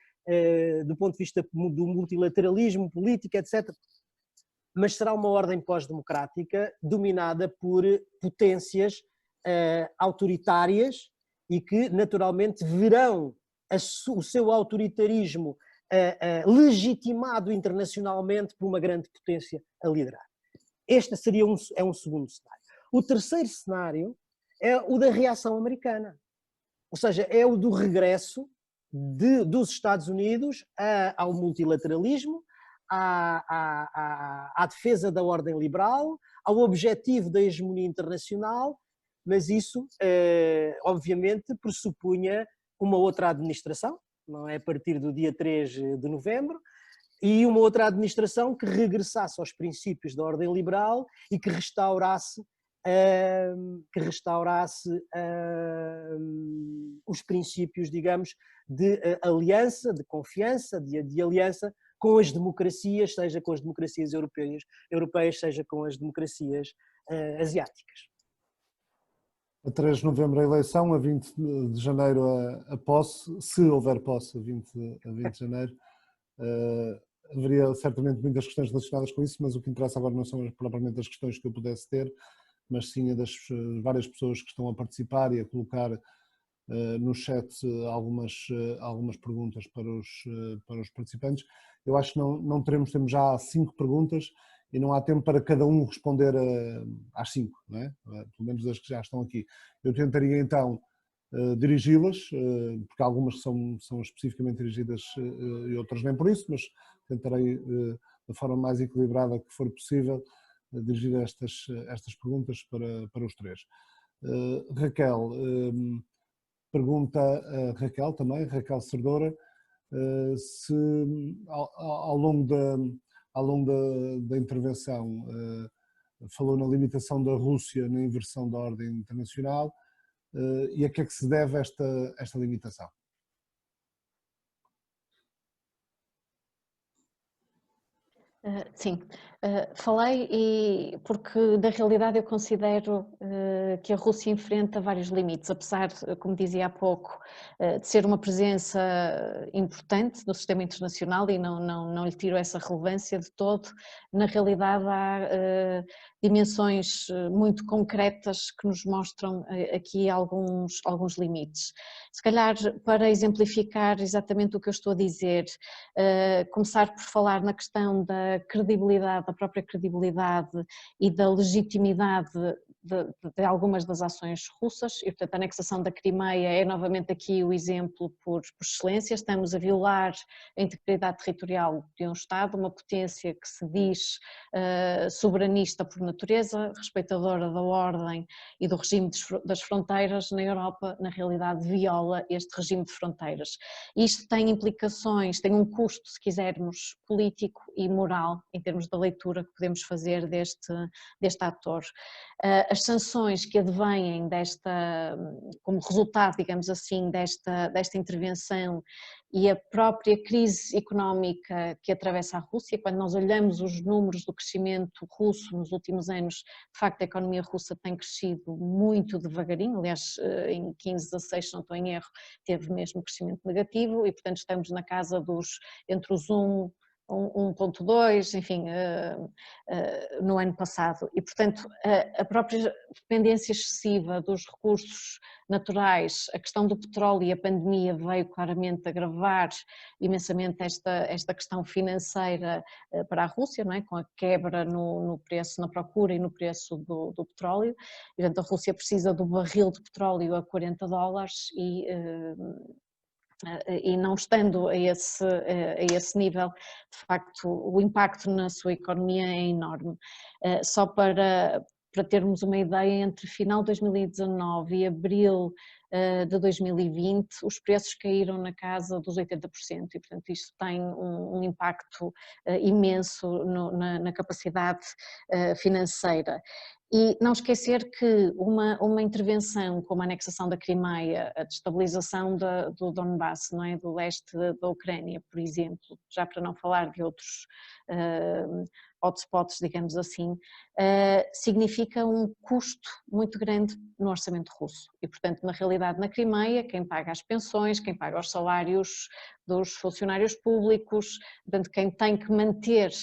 do ponto de vista do multilateralismo, política, etc. Mas será uma ordem pós-democrática dominada por potências autoritárias e que naturalmente verão o seu autoritarismo legitimado internacionalmente por uma grande potência a liderar. Este seria um segundo cenário. O terceiro cenário é o da reação americana, ou seja, é o do regresso dos Estados Unidos ao multilateralismo, à defesa da ordem liberal, ao objetivo da hegemonia internacional, mas isso, obviamente, pressupunha uma outra administração, não é, a partir do dia 3 de novembro, e uma outra administração que regressasse aos princípios da ordem liberal e que restaurasse que restaurasse os princípios, digamos, de aliança, de confiança, de aliança com as democracias, seja com as democracias europeias, seja com as democracias asiáticas. A 3 de novembro a eleição, a 20 de janeiro a posse, se houver posse a 20 de janeiro, haveria certamente muitas questões relacionadas com isso, mas o que interessa agora não são propriamente as questões que eu pudesse ter, mas sim a das várias pessoas que estão a participar e a colocar no chat algumas perguntas para os participantes. Eu acho que não temos já 5 perguntas e não há tempo para cada um responder às 5, não é? Pelo menos das que já estão aqui. Eu tentaria então dirigi-las, porque algumas são especificamente dirigidas e outras nem por isso, mas tentarei da forma mais equilibrada que for possível dirigir estas perguntas para os 3. Raquel, pergunta a Raquel também, Raquel Serdora, se ao longo da intervenção falou na limitação da Rússia na inversão da ordem internacional e a que é que se deve esta limitação? Sim, falei porque na realidade eu considero que a Rússia enfrenta vários limites, apesar, como dizia há pouco, de ser uma presença importante no sistema internacional e não lhe tiro essa relevância de todo. Na realidade há dimensões muito concretas que nos mostram aqui alguns limites. Se calhar, para exemplificar exatamente o que eu estou a dizer, começar por falar na questão da credibilidade, da própria credibilidade e da legitimidade de algumas das ações russas, e portanto a anexação da Crimeia é novamente aqui o exemplo por excelência. Estamos a violar a integridade territorial de um Estado, uma potência que se diz soberanista por natureza, respeitadora da ordem e do regime das fronteiras. Na Europa, na realidade, viola este regime de fronteiras. Isto tem implicações, tem um custo, se quisermos, político e moral, em termos da leitura que podemos fazer deste ator. As sanções que advêm como resultado, digamos assim, desta intervenção e a própria crise económica que atravessa a Rússia, quando nós olhamos os números do crescimento russo nos últimos anos, de facto a economia russa tem crescido muito devagarinho, aliás em 15, 16, se não estou em erro, teve mesmo crescimento negativo e portanto estamos na casa entre os 1,2, enfim, no ano passado. E, portanto, a própria dependência excessiva dos recursos naturais, a questão do petróleo e a pandemia veio claramente agravar imensamente esta questão financeira para a Rússia, não é? Com a quebra no preço, na procura e no preço do petróleo. E, portanto, a Rússia precisa do barril de petróleo a $40 e não estando a esse nível, de facto, o impacto na sua economia é enorme. Só para termos uma ideia, entre final de 2019 e abril de 2020, os preços caíram na casa dos 80% e, portanto, isto tem um impacto imenso na capacidade financeira. E não esquecer que uma intervenção como a anexação da Crimeia, a destabilização do Donbass, não é? Do leste da Ucrânia, por exemplo, já para não falar de outros hotspots, digamos assim, significa um custo muito grande no orçamento russo. E, portanto, na realidade, na Crimeia, quem paga as pensões, quem paga os salários dos funcionários públicos, portanto, quem tem que manter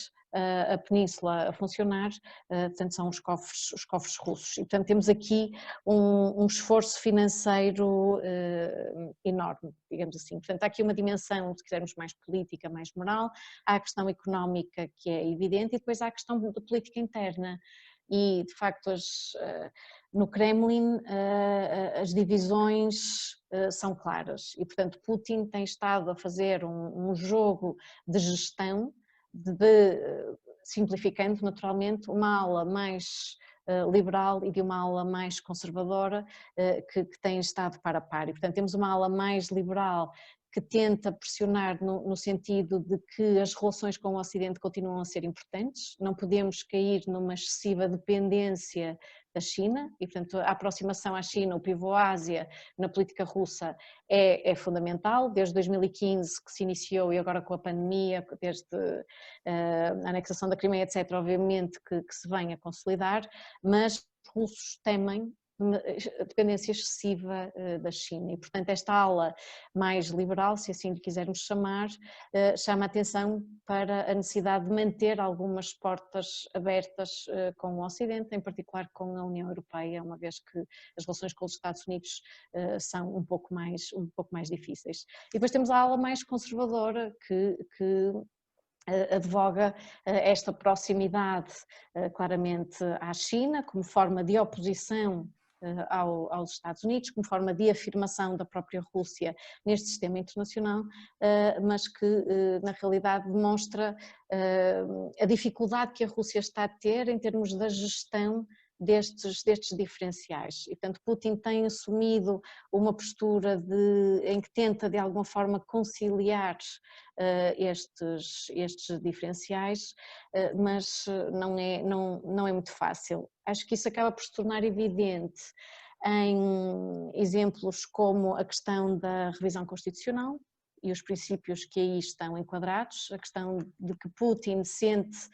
a península a funcionar, portanto são os cofres russos. E portanto temos aqui um esforço financeiro enorme, digamos assim. Portanto há aqui uma dimensão, se quisermos, mais política, mais moral, há a questão económica que é evidente e depois há a questão da política interna. E de facto no Kremlin as divisões são claras e portanto Putin tem estado a fazer um jogo de gestão, simplificando naturalmente, uma ala mais liberal e de uma ala mais conservadora que tem estado par a par. E, portanto, temos uma ala mais liberal que tenta pressionar no sentido de que as relações com o Ocidente continuam a ser importantes, não podemos cair numa excessiva dependência da China e, portanto, a aproximação à China, o pivô Ásia na política russa é fundamental, desde 2015 que se iniciou e agora com a pandemia, desde a anexação da Crimeia, etc., obviamente que se vem a consolidar, mas os russos temem a dependência excessiva da China e, portanto, esta ala mais liberal, se assim lhe quisermos chamar, chama a atenção para a necessidade de manter algumas portas abertas com o Ocidente, em particular com a União Europeia, uma vez que as relações com os Estados Unidos são um pouco mais difíceis. E depois temos a ala mais conservadora que advoga esta proximidade claramente à China como forma de oposição aos Estados Unidos, como forma de afirmação da própria Rússia neste sistema internacional, mas que na realidade demonstra a dificuldade que a Rússia está a ter em termos da gestão destes diferenciais. E, portanto, Putin tem assumido uma postura em que tenta de alguma forma conciliar estes diferenciais, mas não é muito fácil. Acho que isso acaba por se tornar evidente em exemplos como a questão da revisão constitucional e os princípios que aí estão enquadrados, a questão de que Putin sente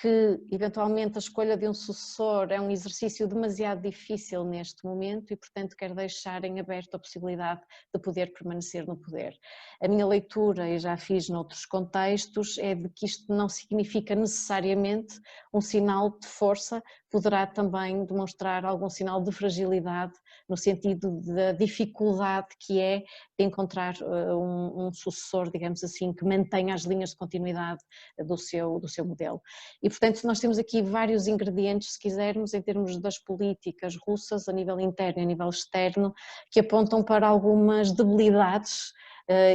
que eventualmente a escolha de um sucessor é um exercício demasiado difícil neste momento e, portanto, quer deixar em aberto a possibilidade de poder permanecer no poder. A minha leitura, e já fiz noutros contextos, é de que isto não significa necessariamente um sinal de força, poderá também demonstrar algum sinal de fragilidade no sentido da dificuldade que é de encontrar um sucessor, digamos assim, que mantenha as linhas de continuidade do seu modelo. E, portanto, nós temos aqui vários ingredientes, se quisermos, em termos das políticas russas, a nível interno e a nível externo, que apontam para algumas debilidades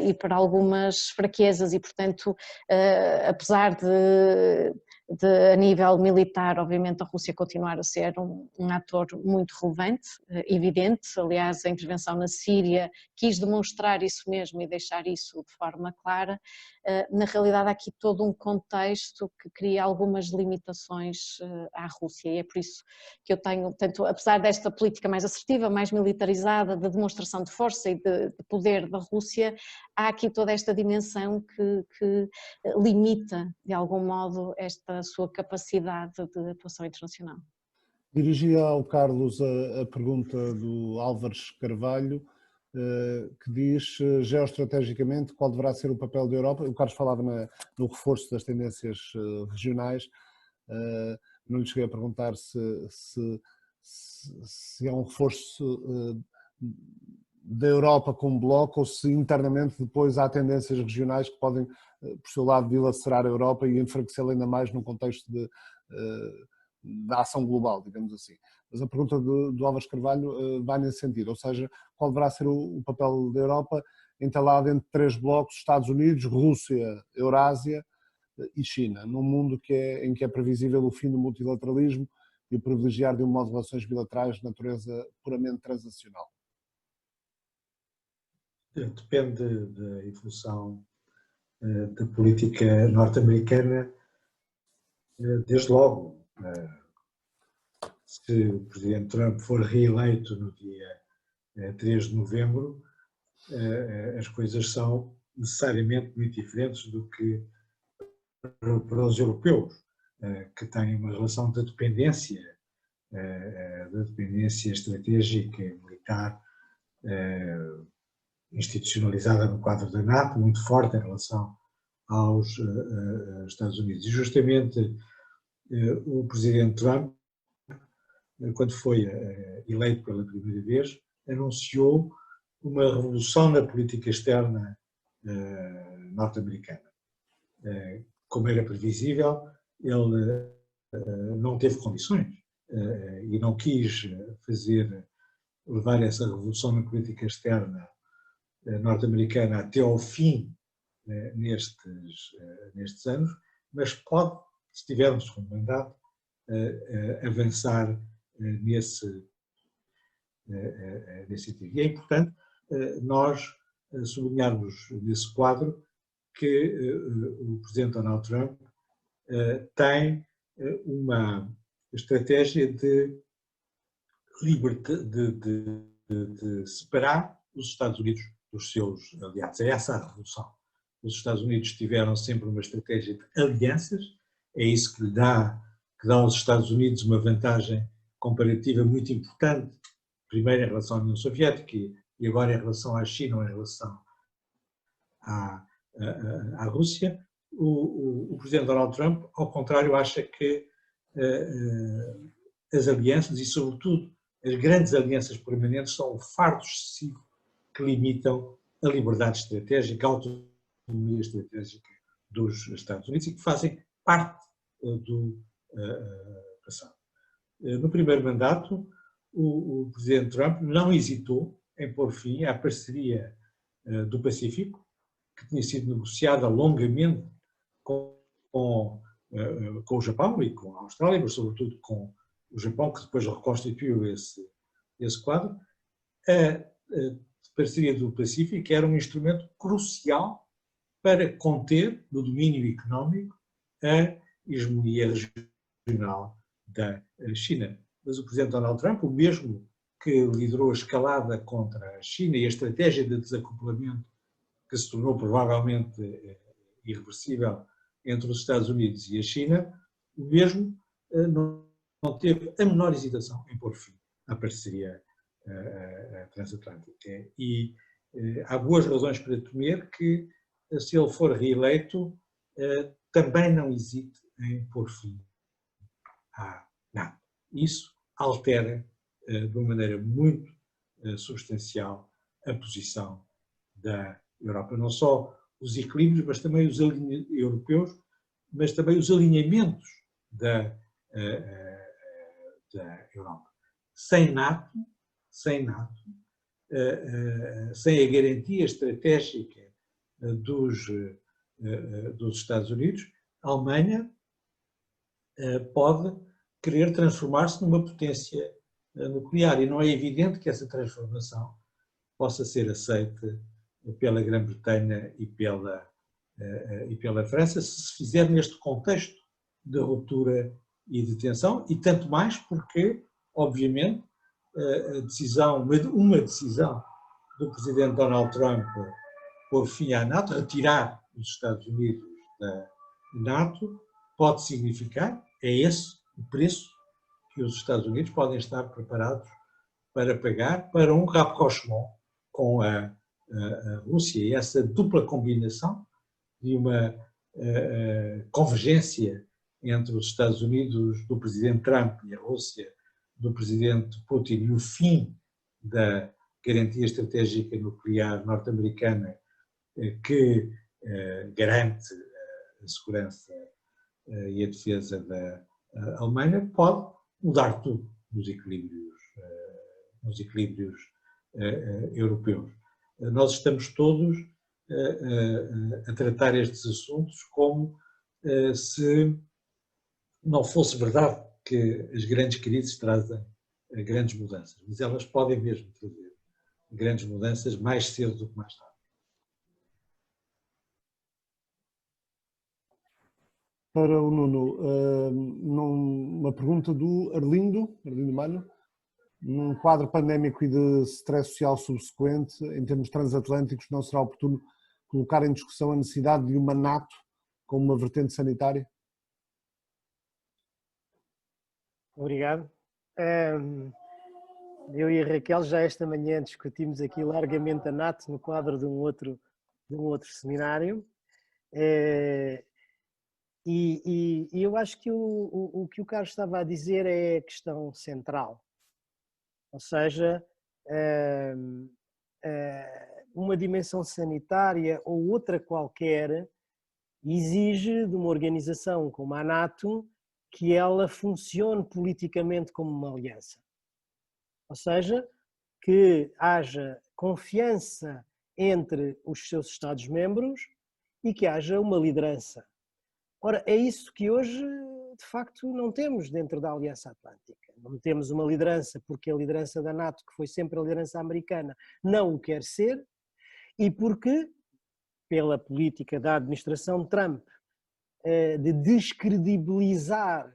e para algumas fraquezas e, portanto, apesar de a nível militar, obviamente a Rússia continuar a ser um ator muito relevante, evidente, aliás a intervenção na Síria quis demonstrar isso mesmo e deixar isso de forma clara. Na realidade há aqui todo um contexto que cria algumas limitações à Rússia e é por isso que eu tenho, portanto, apesar desta política mais assertiva, mais militarizada, de demonstração de força e de poder da Rússia, há aqui toda esta dimensão que limita de algum modo esta sua capacidade de atuação internacional. Dirigia ao Carlos a pergunta do Álvares Carvalho, que diz geoestrategicamente qual deverá ser o papel da Europa. O Carlos falava no reforço das tendências regionais, não lhe cheguei a perguntar se é um reforço da Europa como bloco ou se internamente depois há tendências regionais que podem, por seu lado, dilacerar a Europa e enfraquecê-la ainda mais num contexto da ação global, digamos assim. Mas a pergunta do Álvares Carvalho vai nesse sentido, ou seja, qual deverá ser o papel da Europa entalado entre três blocos, Estados Unidos, Rússia, Eurásia e China, num mundo em que é previsível o fim do multilateralismo e o privilegiar de um modo de relações bilaterais de natureza puramente transacional. Depende da evolução da política norte-americana, desde logo. Se o presidente Trump for reeleito no dia 3 de novembro, as coisas são necessariamente muito diferentes do que para os europeus, que têm uma relação de dependência estratégica e militar institucionalizada no quadro da NATO, muito forte em relação aos Estados Unidos. E justamente o presidente Trump, quando foi eleito pela primeira vez, anunciou uma revolução na política externa norte-americana. Como era previsível, ele não teve condições e não quis levar essa revolução na política externa norte-americana até ao fim nestes anos, mas pode, se tivermos como mandato, avançar nesse sentido. E é importante nós sublinharmos nesse quadro que o presidente Donald Trump tem uma estratégia de separar os Estados Unidos dos seus aliados. É essa a revolução. Os Estados Unidos tiveram sempre uma estratégia de alianças, é isso que dá aos Estados Unidos uma vantagem comparativa muito importante, primeiro em relação à União Soviética e agora em relação à China ou em relação à Rússia. O presidente Donald Trump, ao contrário, acha que as alianças e, sobretudo, as grandes alianças permanentes são um fardo excessivo que limitam a liberdade estratégica, a autonomia estratégica dos Estados Unidos e que fazem parte do passado. No primeiro mandato, o presidente Trump não hesitou em pôr fim à parceria do Pacífico, que tinha sido negociada longamente com o Japão e com a Austrália, mas sobretudo com o Japão, que depois reconstituiu esse quadro. A parceria do Pacífico era um instrumento crucial para conter, no domínio económico, a hegemonia regional da China. Mas o presidente Donald Trump, o mesmo que liderou a escalada contra a China e a estratégia de desacoplamento que se tornou provavelmente irreversível entre os Estados Unidos e a China, o mesmo não teve a menor hesitação em pôr fim à parceria transatlântica. E há boas razões para temer que, se ele for reeleito, também não hesite em pôr fim à NATO. Isso altera de uma maneira muito substancial a posição da Europa. Não só os equilíbrios, mas também os europeus, mas também os alinhamentos da Europa. Sem NATO, sem a garantia estratégica dos Estados Unidos, a Alemanha pode querer transformar-se numa potência nuclear e não é evidente que essa transformação possa ser aceita pela Grã-Bretanha e pela França, se fizer neste contexto de ruptura e de tensão, e tanto mais porque, obviamente, uma decisão do presidente Donald Trump pôr fim à NATO, retirar os Estados Unidos da NATO, pode significar, é esse o preço que os Estados Unidos podem estar preparados para pagar para um rapprochement com a Rússia. E essa dupla combinação de uma convergência entre os Estados Unidos do presidente Trump e a Rússia do presidente Putin e o fim da garantia estratégica nuclear norte-americana que garante a segurança e a defesa da Alemanha pode mudar tudo nos equilíbrios europeus. Nós estamos todos a tratar estes assuntos como se não fosse verdade que as grandes crises trazem grandes mudanças, mas elas podem mesmo trazer grandes mudanças mais cedo do que mais tarde. Para o Nuno, uma pergunta do Arlindo Malho. Num quadro pandémico e de stress social subsequente, em termos transatlânticos, não será oportuno colocar em discussão a necessidade de uma NATO como uma vertente sanitária? Obrigado. Eu e a Raquel já esta manhã discutimos aqui largamente a NATO no quadro de um outro seminário. E eu acho que o que o Carlos estava a dizer é a questão central. Ou seja, uma dimensão sanitária ou outra qualquer exige de uma organização como a NATO que ela funcione politicamente como uma aliança. Ou seja, que haja confiança entre os seus Estados-membros e que haja uma liderança. Ora, é isso que hoje, de facto, não temos dentro da Aliança Atlântica. Não temos uma liderança, porque a liderança da NATO, que foi sempre a liderança americana, não o quer ser, e porque, pela política da administração Trump, de descredibilizar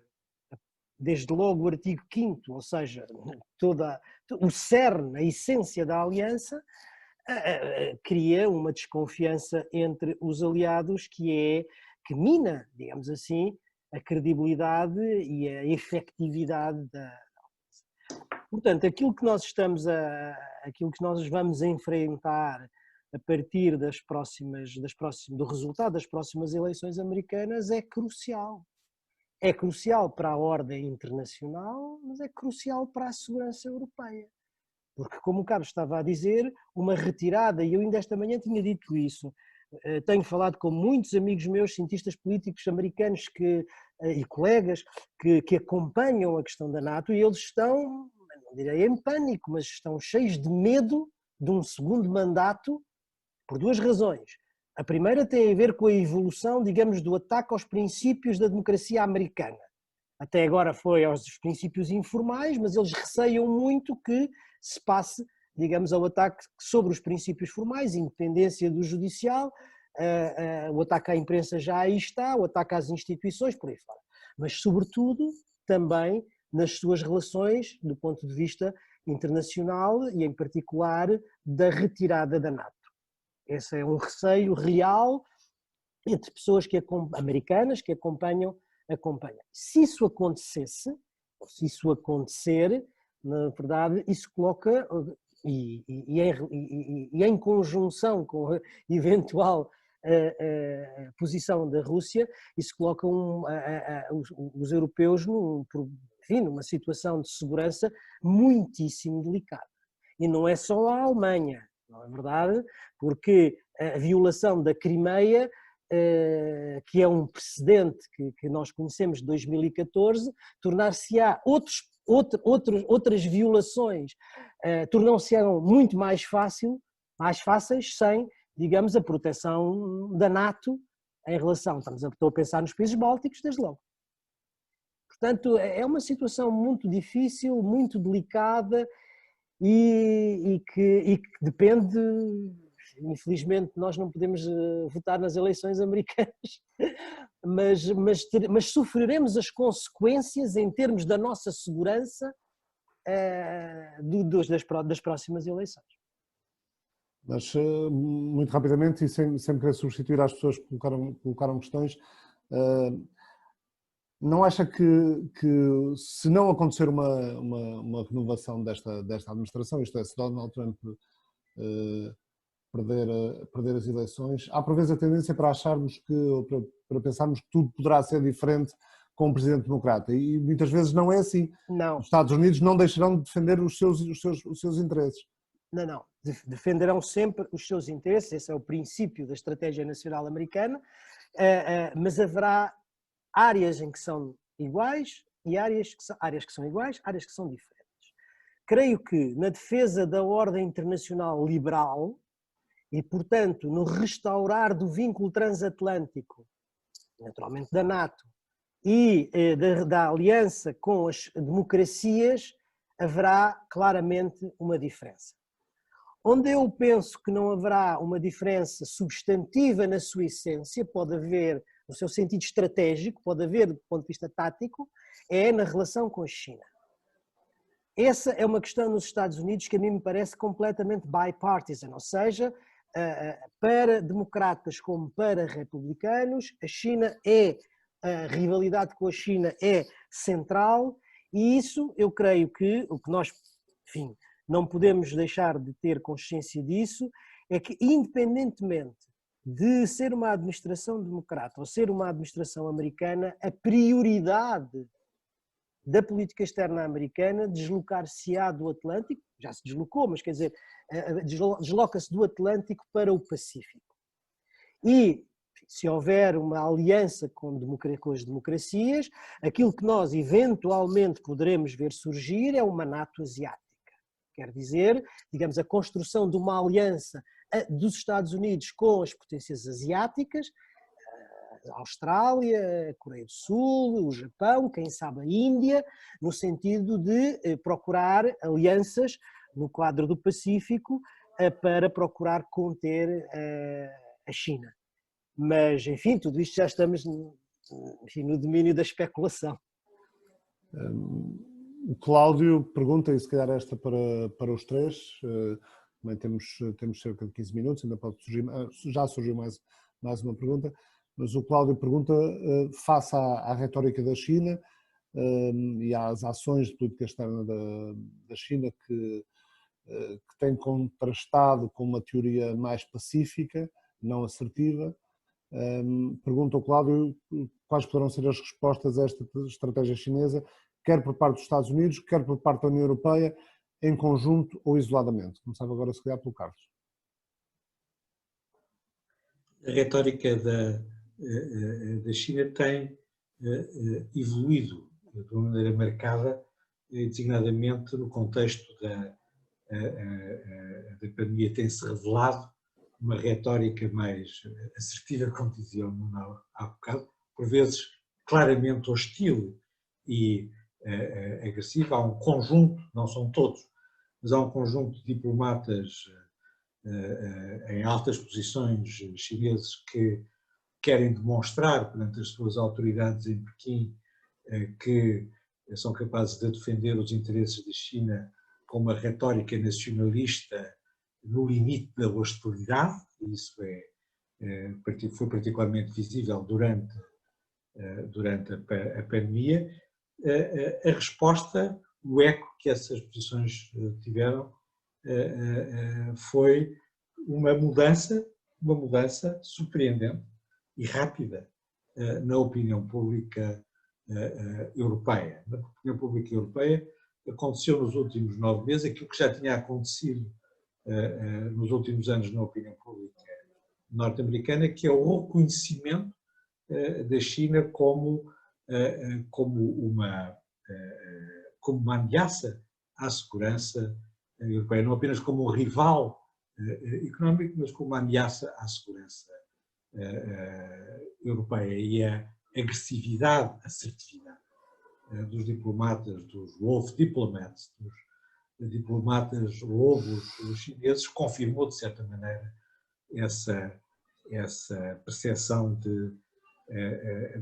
desde logo o artigo 5º, ou seja, o cerne, a essência da aliança, cria uma desconfiança entre os aliados que mina, digamos assim, a credibilidade e a efetividade da aliança. Portanto, aquilo que nós vamos enfrentar a partir do resultado das próximas eleições americanas é crucial. É crucial para a ordem internacional, mas é crucial para a segurança europeia. Porque, como o Carlos estava a dizer, uma retirada, e eu ainda esta manhã tinha dito isso, tenho falado com muitos amigos meus, cientistas políticos americanos e colegas que acompanham a questão da NATO, e eles estão, não direi em pânico, mas estão cheios de medo de um segundo mandato, por duas razões. A primeira tem a ver com a evolução, digamos, do ataque aos princípios da democracia americana. Até agora foi aos princípios informais, mas eles receiam muito que se passe, digamos, ao ataque sobre os princípios formais, independência do judicial, o ataque à imprensa já aí está, o ataque às instituições, por aí fora. Mas, sobretudo, também nas suas relações, do ponto de vista internacional e, em particular, da retirada da NATO. Esse é um receio real entre pessoas americanas que acompanham. Se isso acontecesse, ou se isso acontecer, na verdade, isso coloca, e em conjunção com a eventual posição da Rússia, isso coloca os europeus numa situação de segurança muitíssimo delicada. E não é só a Alemanha, não é verdade? Porque a violação da Crimeia, que é um precedente que nós conhecemos de 2014, tornar-se-á outras violações, tornam-se-ão muito mais fáceis sem, digamos, a proteção da NATO em relação, estou a pensar nos países bálticos, desde logo. Portanto, é uma situação muito difícil, muito delicada e que depende. Infelizmente nós não podemos votar nas eleições americanas, mas sofreremos as consequências em termos da nossa segurança das próximas eleições. Mas, muito rapidamente, e sem querer substituir as pessoas que colocaram questões, não acha que se não acontecer uma renovação desta administração, isto é, se Donald Trump perder as eleições, há por vezes a tendência para acharmos para pensarmos que tudo poderá ser diferente com um presidente democrata, e muitas vezes não é assim. Não. Os Estados Unidos não deixarão de defender os seus interesses. Não. Defenderão sempre os seus interesses, esse é o princípio da estratégia nacional americana, mas haverá áreas em que são iguais e áreas que são iguais, áreas que são diferentes. Creio que na defesa da ordem internacional liberal e, portanto, no restaurar do vínculo transatlântico, naturalmente da NATO, e da aliança com as democracias, haverá claramente uma diferença. Onde eu penso que não haverá uma diferença substantiva na sua essência, pode haver no seu sentido estratégico, pode haver do ponto de vista tático, é na relação com a China. Essa é uma questão nos Estados Unidos que a mim me parece completamente bipartisan, ou seja, para democratas como para republicanos, a rivalidade com a China é central, e isso eu creio que o que nós, enfim, não podemos deixar de ter consciência disso, é que independentemente de ser uma administração democrata ou ser uma administração americana, a prioridade da política externa americana deslocar-se-á do Atlântico, já se deslocou, mas quer dizer, desloca-se do Atlântico para o Pacífico. E se houver uma aliança com as democracias, aquilo que nós eventualmente poderemos ver surgir é uma NATO asiática. Quer dizer, digamos, a construção de uma aliança dos Estados Unidos com as potências asiáticas, a Austrália, a Coreia do Sul, o Japão, quem sabe a Índia, no sentido de procurar alianças no quadro do Pacífico para procurar conter a China. Mas, enfim, tudo isto já estamos enfim, no domínio da especulação. O Cláudio pergunta, e se calhar esta para os três, também temos cerca de 15 minutos, ainda pode surgir, já surgiu mais uma pergunta, mas o Cláudio pergunta, face à retórica da China e às ações de política externa da China que tem contrastado com uma teoria mais pacífica, não assertiva, pergunta ao Cláudio quais poderão ser as respostas a esta estratégia chinesa, quer por parte dos Estados Unidos, quer por parte da União Europeia, em conjunto ou isoladamente. Começava agora, se calhar, pelo Carlos. A retórica da China tem evoluído de uma maneira marcada, designadamente no contexto da pandemia, tem-se revelado uma retórica mais assertiva, como dizia o Nuno há bocado, por vezes claramente hostil e agressiva. Há um conjunto, não são todos, mas há um conjunto de diplomatas em altas posições chineses que querem demonstrar perante as suas autoridades em Pequim que são capazes de defender os interesses da China com uma retórica nacionalista no limite da hostilidade, e isso foi particularmente visível durante a pandemia. A resposta, o eco que essas posições tiveram foi uma mudança surpreendente e rápida na opinião pública europeia. Na opinião pública europeia aconteceu nos últimos 9 meses aquilo que já tinha acontecido nos últimos anos na opinião pública norte-americana, que é o reconhecimento da China como uma ameaça à segurança europeia, não apenas como um rival económico, mas como uma ameaça à segurança europeia. E a agressividade, a assertividade dos diplomatas, dos wolf diplomats, dos diplomatas lobos chineses, confirmou de certa maneira essa percepção de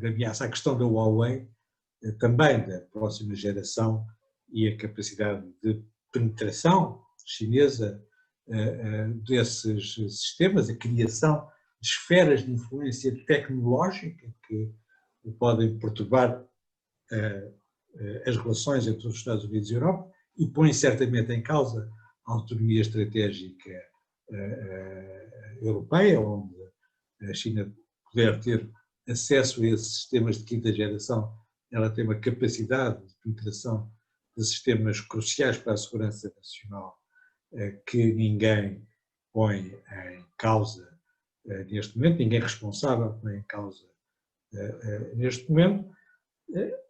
ameaça. A questão da Huawei, também da próxima geração, e a capacidade de penetração chinesa desses sistemas, a criação de esferas de influência tecnológica que podem perturbar as relações entre os Estados Unidos e a Europa e põem certamente em causa a autonomia estratégica europeia, onde a China puder ter acesso a esses sistemas de quinta geração, ela tem uma capacidade de penetração de sistemas cruciais para a segurança nacional que ninguém põe em causa neste momento, ninguém responsável põe em causa neste momento.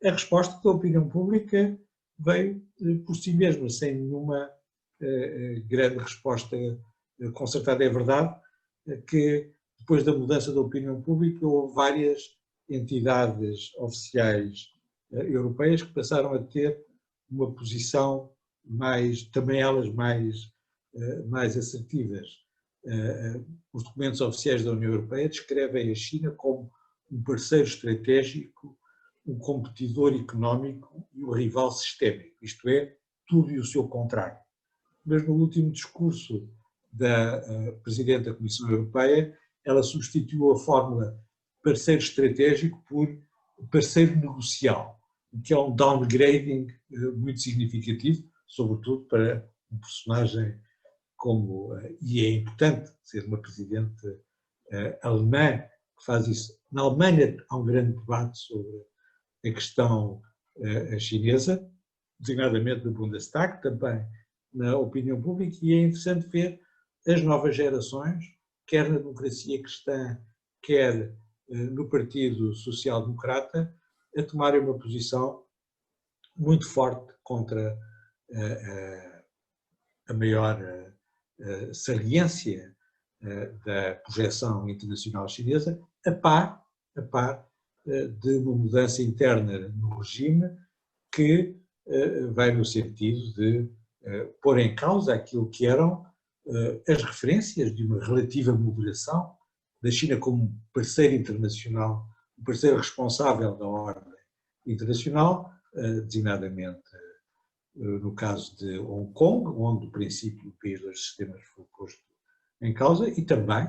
A resposta da opinião pública veio por si mesma, sem nenhuma grande resposta concertada. É verdade que depois da mudança da opinião pública houve várias entidades oficiais europeias que passaram a ter uma posição também elas mais assertivas. Os documentos oficiais da União Europeia descrevem a China como um parceiro estratégico, um competidor económico e um rival sistémico, isto é, tudo e o seu contrário. Mas no último discurso da Presidente da Comissão Europeia, ela substituiu a fórmula parceiro estratégico por parceiro negocial, que é um downgrading muito significativo, sobretudo para um personagem e é importante ser uma Presidente alemã que faz isso. Na Alemanha há um grande debate sobre a questão chinesa, designadamente no Bundestag, também na opinião pública, e é interessante ver as novas gerações, quer na democracia cristã, quer no Partido Social Democrata, a tomarem uma posição muito forte contra a maior saliência da projeção internacional chinesa, a par de uma mudança interna no regime que vai no sentido de pôr em causa aquilo que eram as referências de uma relativa moderação da China como parceiro internacional, um parceiro responsável da ordem internacional, designadamente no caso de Hong Kong, onde o princípio do país dos sistemas foi posto em causa, e também,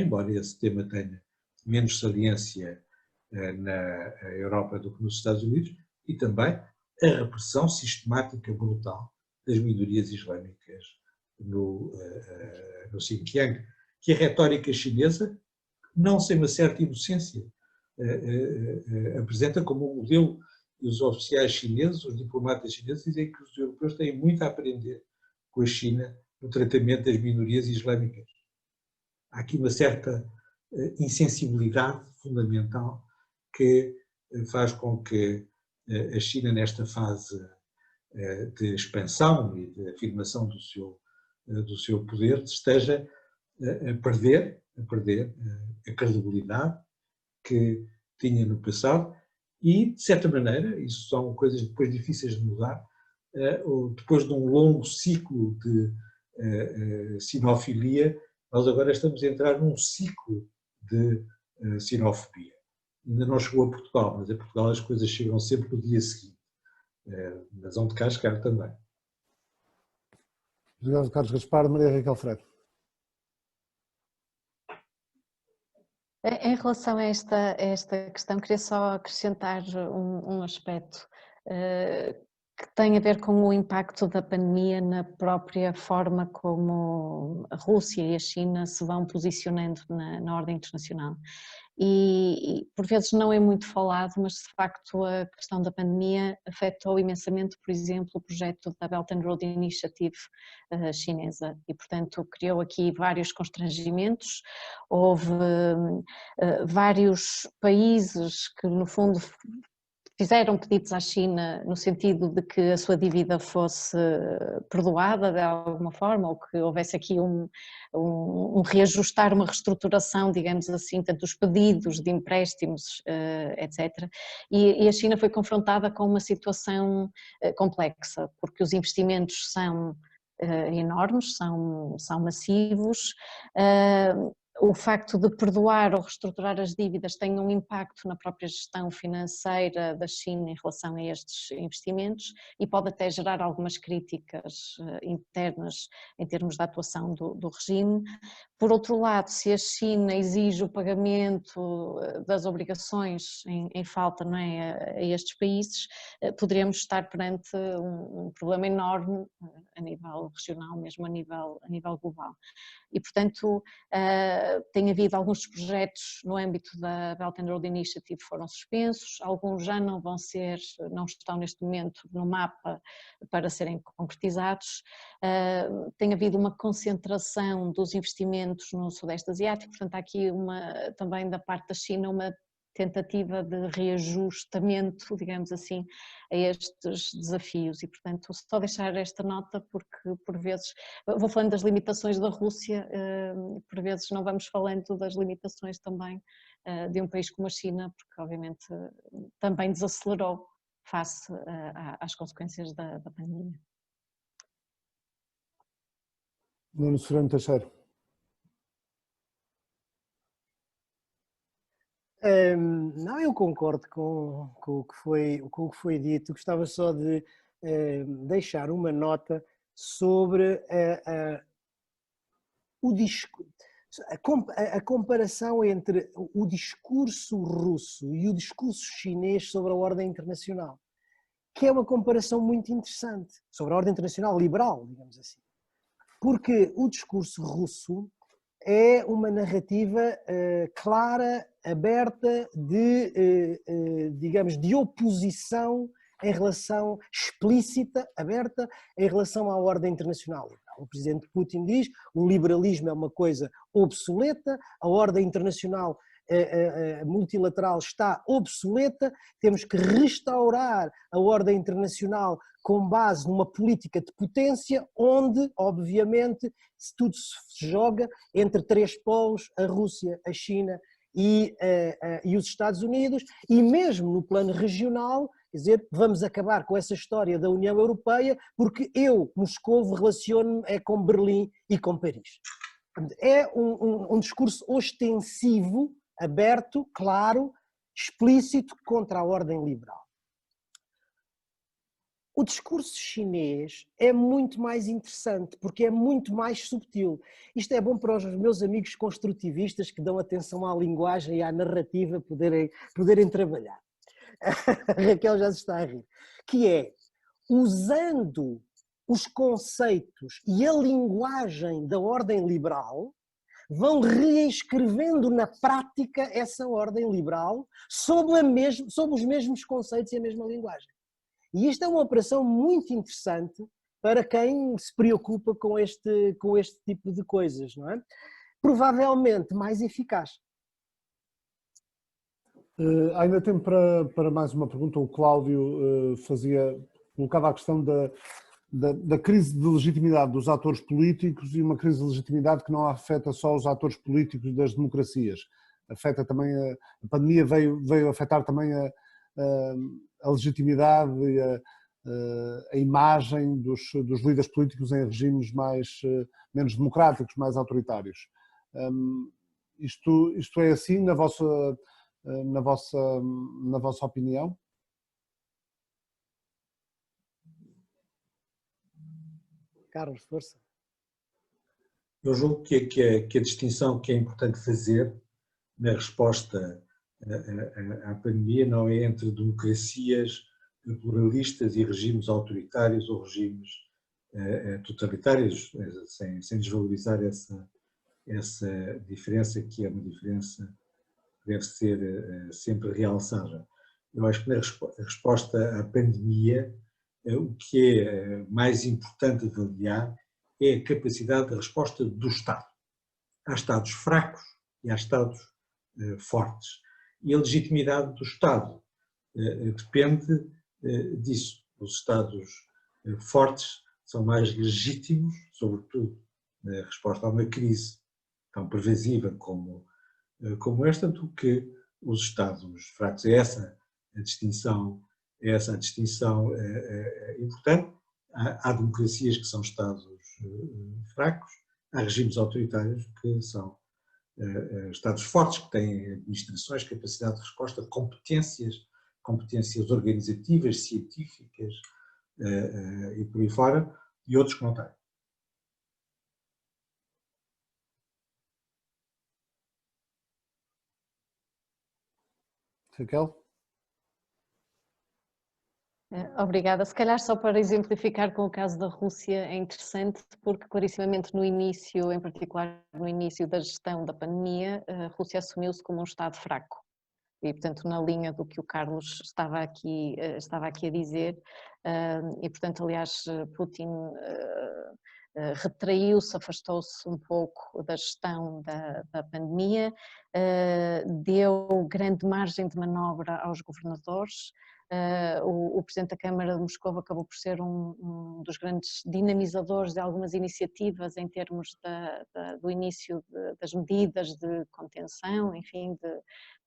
embora esse tema tenha menos saliência na Europa do que nos Estados Unidos, e também a repressão sistemática brutal das minorias islâmicas no Xinjiang, que a retórica chinesa, não sem uma certa inocência, apresenta como um modelo, e os oficiais chineses, os diplomatas chineses, dizem que os europeus têm muito a aprender com a China no tratamento das minorias islâmicas. Há aqui uma certa insensibilidade fundamental que faz com que a China, nesta fase de expansão e de afirmação do seu poder, esteja a perder a credibilidade que tinha no passado e, de certa maneira, isso são coisas depois difíceis de mudar, depois de um longo ciclo de sinofilia, nós agora estamos a entrar num ciclo de sinofobia. Ainda não chegou a Portugal, mas a Portugal as coisas chegam sempre no dia seguinte, mas vão de cá chegar também. Obrigado, Carlos Gaspar. Maria Raquel Freire. Em relação a esta questão, queria só acrescentar um aspecto que tem a ver com o impacto da pandemia na própria forma como a Rússia e a China se vão posicionando na ordem internacional. E por vezes não é muito falado, mas de facto a questão da pandemia afetou imensamente, por exemplo, o projeto da Belt and Road Initiative chinesa e, portanto, criou aqui vários constrangimentos. Houve vários países que, no fundo, fizeram pedidos à China no sentido de que a sua dívida fosse perdoada de alguma forma, ou que houvesse aqui um reajustar, uma reestruturação, digamos assim, tanto dos pedidos de empréstimos, etc. E a China foi confrontada com uma situação complexa, porque os investimentos são enormes, são massivos. O facto de perdoar ou reestruturar as dívidas tem um impacto na própria gestão financeira da China em relação a estes investimentos e pode até gerar algumas críticas internas em termos da atuação do regime. Por outro lado, se a China exige o pagamento das obrigações em falta, não é, a estes países, poderíamos estar perante um problema enorme a nível regional, mesmo a nível global. E, portanto, tem havido alguns projetos no âmbito da Belt and Road Initiative que foram suspensos, alguns já não estão neste momento no mapa para serem concretizados. Tem havido uma concentração dos investimentos no Sudeste Asiático, portanto há aqui também da parte da China uma tentativa de reajustamento, digamos assim, a estes desafios e, portanto, só deixar esta nota porque, por vezes, vou falando das limitações da Rússia, por vezes não vamos falando das limitações também de um país como a China, porque, obviamente, também desacelerou face às consequências da pandemia. Nuno Sereno Teixeira. Não, eu concordo com o que foi dito. Gostava só de deixar uma nota sobre a comparação entre o discurso russo e o discurso chinês sobre a ordem internacional, que é uma comparação muito interessante, sobre a ordem internacional liberal, digamos assim. Porque o discurso russo é uma narrativa clara, aberta, digamos, de oposição em relação, explícita, aberta, em relação à ordem internacional. O presidente Putin diz que o liberalismo é uma coisa obsoleta, a ordem internacional multilateral está obsoleta, temos que restaurar a ordem internacional com base numa política de potência onde, obviamente, tudo se joga entre três polos, a Rússia, a China e os Estados Unidos, e mesmo no plano regional, quer dizer, vamos acabar com essa história da União Europeia, porque eu, Moscovo, relaciono-me com Berlim e com Paris. É um discurso ostensivo, aberto, claro, explícito contra a ordem liberal. O discurso chinês é muito mais interessante, porque é muito mais subtil. Isto é bom para os meus amigos construtivistas que dão atenção à linguagem e à narrativa poderem trabalhar. A Raquel já se está a rir. Que é, usando os conceitos e a linguagem da ordem liberal, vão reescrevendo na prática essa ordem liberal sob os mesmos conceitos e a mesma linguagem. E isto é uma operação muito interessante para quem se preocupa com este tipo de coisas, não é? Provavelmente mais eficaz. Ainda tempo para mais uma pergunta. O Cláudio colocava a questão da crise de legitimidade dos atores políticos, e uma crise de legitimidade que não afeta só os atores políticos das democracias. Afeta também a pandemia veio afetar também a legitimidade e a imagem dos líderes políticos em regimes menos democráticos, mais autoritários. Isto é assim na vossa opinião? Carlos, força. Eu julgo que a distinção que é importante fazer na resposta à pandemia não é entre democracias pluralistas e regimes autoritários ou regimes totalitários, sem desvalorizar essa diferença, que é uma diferença que deve ser sempre realçada. Eu acho que na resposta à pandemia, o que é mais importante avaliar é a capacidade de resposta do Estado. Há Estados fracos e há Estados fortes. E a legitimidade do Estado depende disso. Os Estados fortes são mais legítimos, sobretudo na resposta a uma crise tão pervasiva como esta, do que os Estados fracos. É essa a distinção importante. Há democracias que são Estados fracos, há regimes autoritários que são Estados fortes, que têm administrações, capacidade de resposta, competências organizativas, científicas e por aí fora, e outros que não têm. Raquel? Obrigada. Se calhar só para exemplificar com o caso da Rússia é interessante, porque clarissimamente no início, em particular no início da gestão da pandemia, a Rússia assumiu-se como um Estado fraco. E, portanto, na linha do que o Carlos estava aqui a dizer, e, portanto, aliás, Putin retraiu-se, afastou-se um pouco da gestão da pandemia, deu grande margem de manobra aos governadores. O Presidente da Câmara de Moscou acabou por ser um dos grandes dinamizadores de algumas iniciativas em termos do início das medidas de contenção, enfim,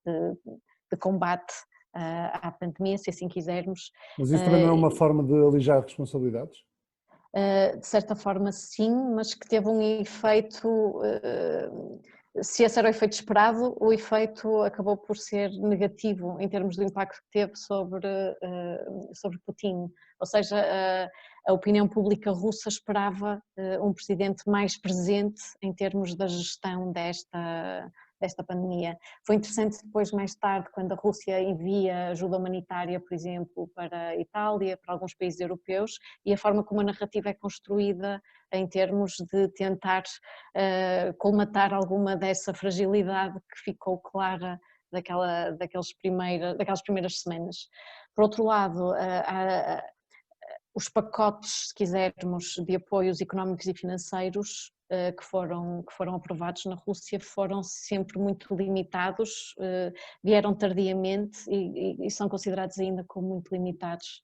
de combate à pandemia, se assim quisermos. Mas isso também não é uma forma de alijar responsabilidades? De certa forma sim, mas que teve um efeito, se esse era o efeito esperado, o efeito acabou por ser negativo em termos do impacto que teve sobre Putin. Ou seja, a opinião pública russa esperava um presidente mais presente em termos da gestão desta pandemia. Foi interessante depois, mais tarde, quando a Rússia envia ajuda humanitária, por exemplo, para a Itália, para alguns países europeus, e a forma como a narrativa é construída em termos de tentar colmatar alguma dessa fragilidade que ficou clara daquelas primeiras semanas. Por outro lado, os pacotes, se quisermos, de apoios económicos e financeiros que foram aprovados na Rússia foram sempre muito limitados, vieram tardiamente e são considerados ainda como muito limitados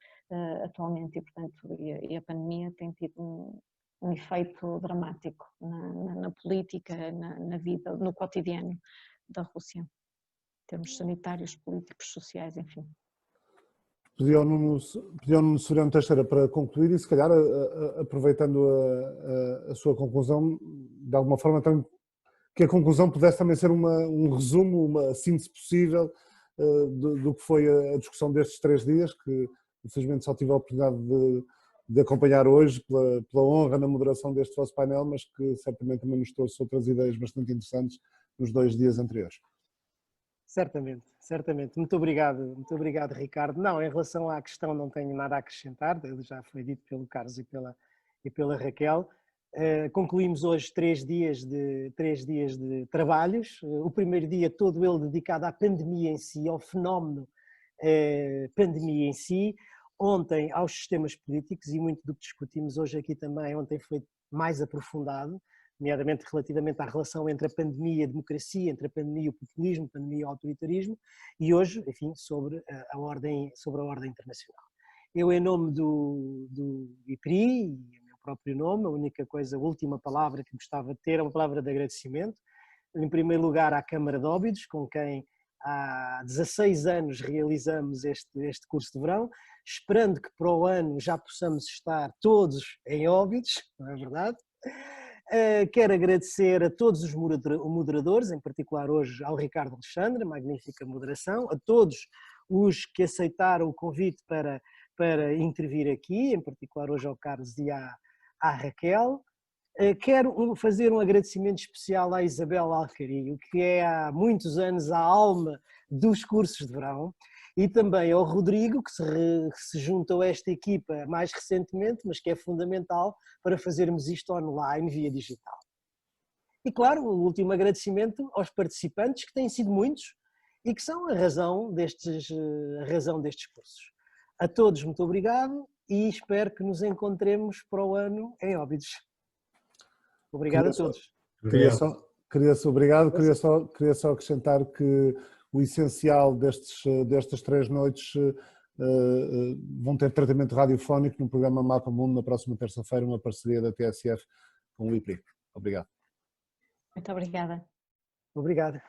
atualmente, e portanto a pandemia tem tido um efeito dramático na política, na vida, no cotidiano da Rússia. termos sanitários, políticos, sociais, enfim. Pedi ao Nuno Severiano Teixeira para concluir e, se calhar, aproveitando a sua conclusão, de alguma forma também, que a conclusão pudesse também ser um resumo, uma síntese possível do que foi a discussão destes 3 dias, que infelizmente só tive a oportunidade de acompanhar hoje pela honra na moderação deste vosso painel, mas que certamente também nos trouxe outras ideias bastante interessantes nos 2 dias anteriores. Certamente, certamente. Muito obrigado, Ricardo. Não, em relação à questão não tenho nada a acrescentar, já foi dito pelo Carlos e pela Raquel. Concluímos hoje 3 dias de trabalhos. O primeiro dia todo ele dedicado à pandemia em si, ao fenómeno pandemia em si. Ontem aos sistemas políticos, e muito do que discutimos hoje aqui também ontem foi mais aprofundado, nomeadamente relativamente à relação entre a pandemia e a democracia, entre a pandemia e o populismo, a pandemia e o autoritarismo, e hoje, enfim, sobre a ordem internacional. Eu, em nome do IPRI, e o meu próprio nome, a única coisa, a última palavra que gostava de ter é uma palavra de agradecimento, em primeiro lugar à Câmara de Óbidos, com quem há 16 anos realizamos este curso de verão, esperando que para o ano já possamos estar todos em Óbidos, não é verdade? Quero agradecer a todos os moderadores, em particular hoje ao Ricardo Alexandre, magnífica moderação, a todos os que aceitaram o convite para intervir aqui, em particular hoje ao Carlos e à Raquel. Quero fazer um agradecimento especial à Isabel Alcario, que é há muitos anos a alma dos cursos de verão, e também ao Rodrigo, que se juntou a esta equipa mais recentemente, mas que é fundamental para fazermos isto online, via digital. E claro, o último agradecimento aos participantes, que têm sido muitos, e que são a razão destes cursos. A todos, muito obrigado, e espero que nos encontremos para o ano em Óbidos. Obrigado a todos. Obrigado. Queria só acrescentar que o essencial destas 3 noites vão ter tratamento radiofónico no programa Mapa Mundo na próxima terça-feira, uma parceria da TSF com o IPRI. Obrigado. Muito obrigada. Obrigado.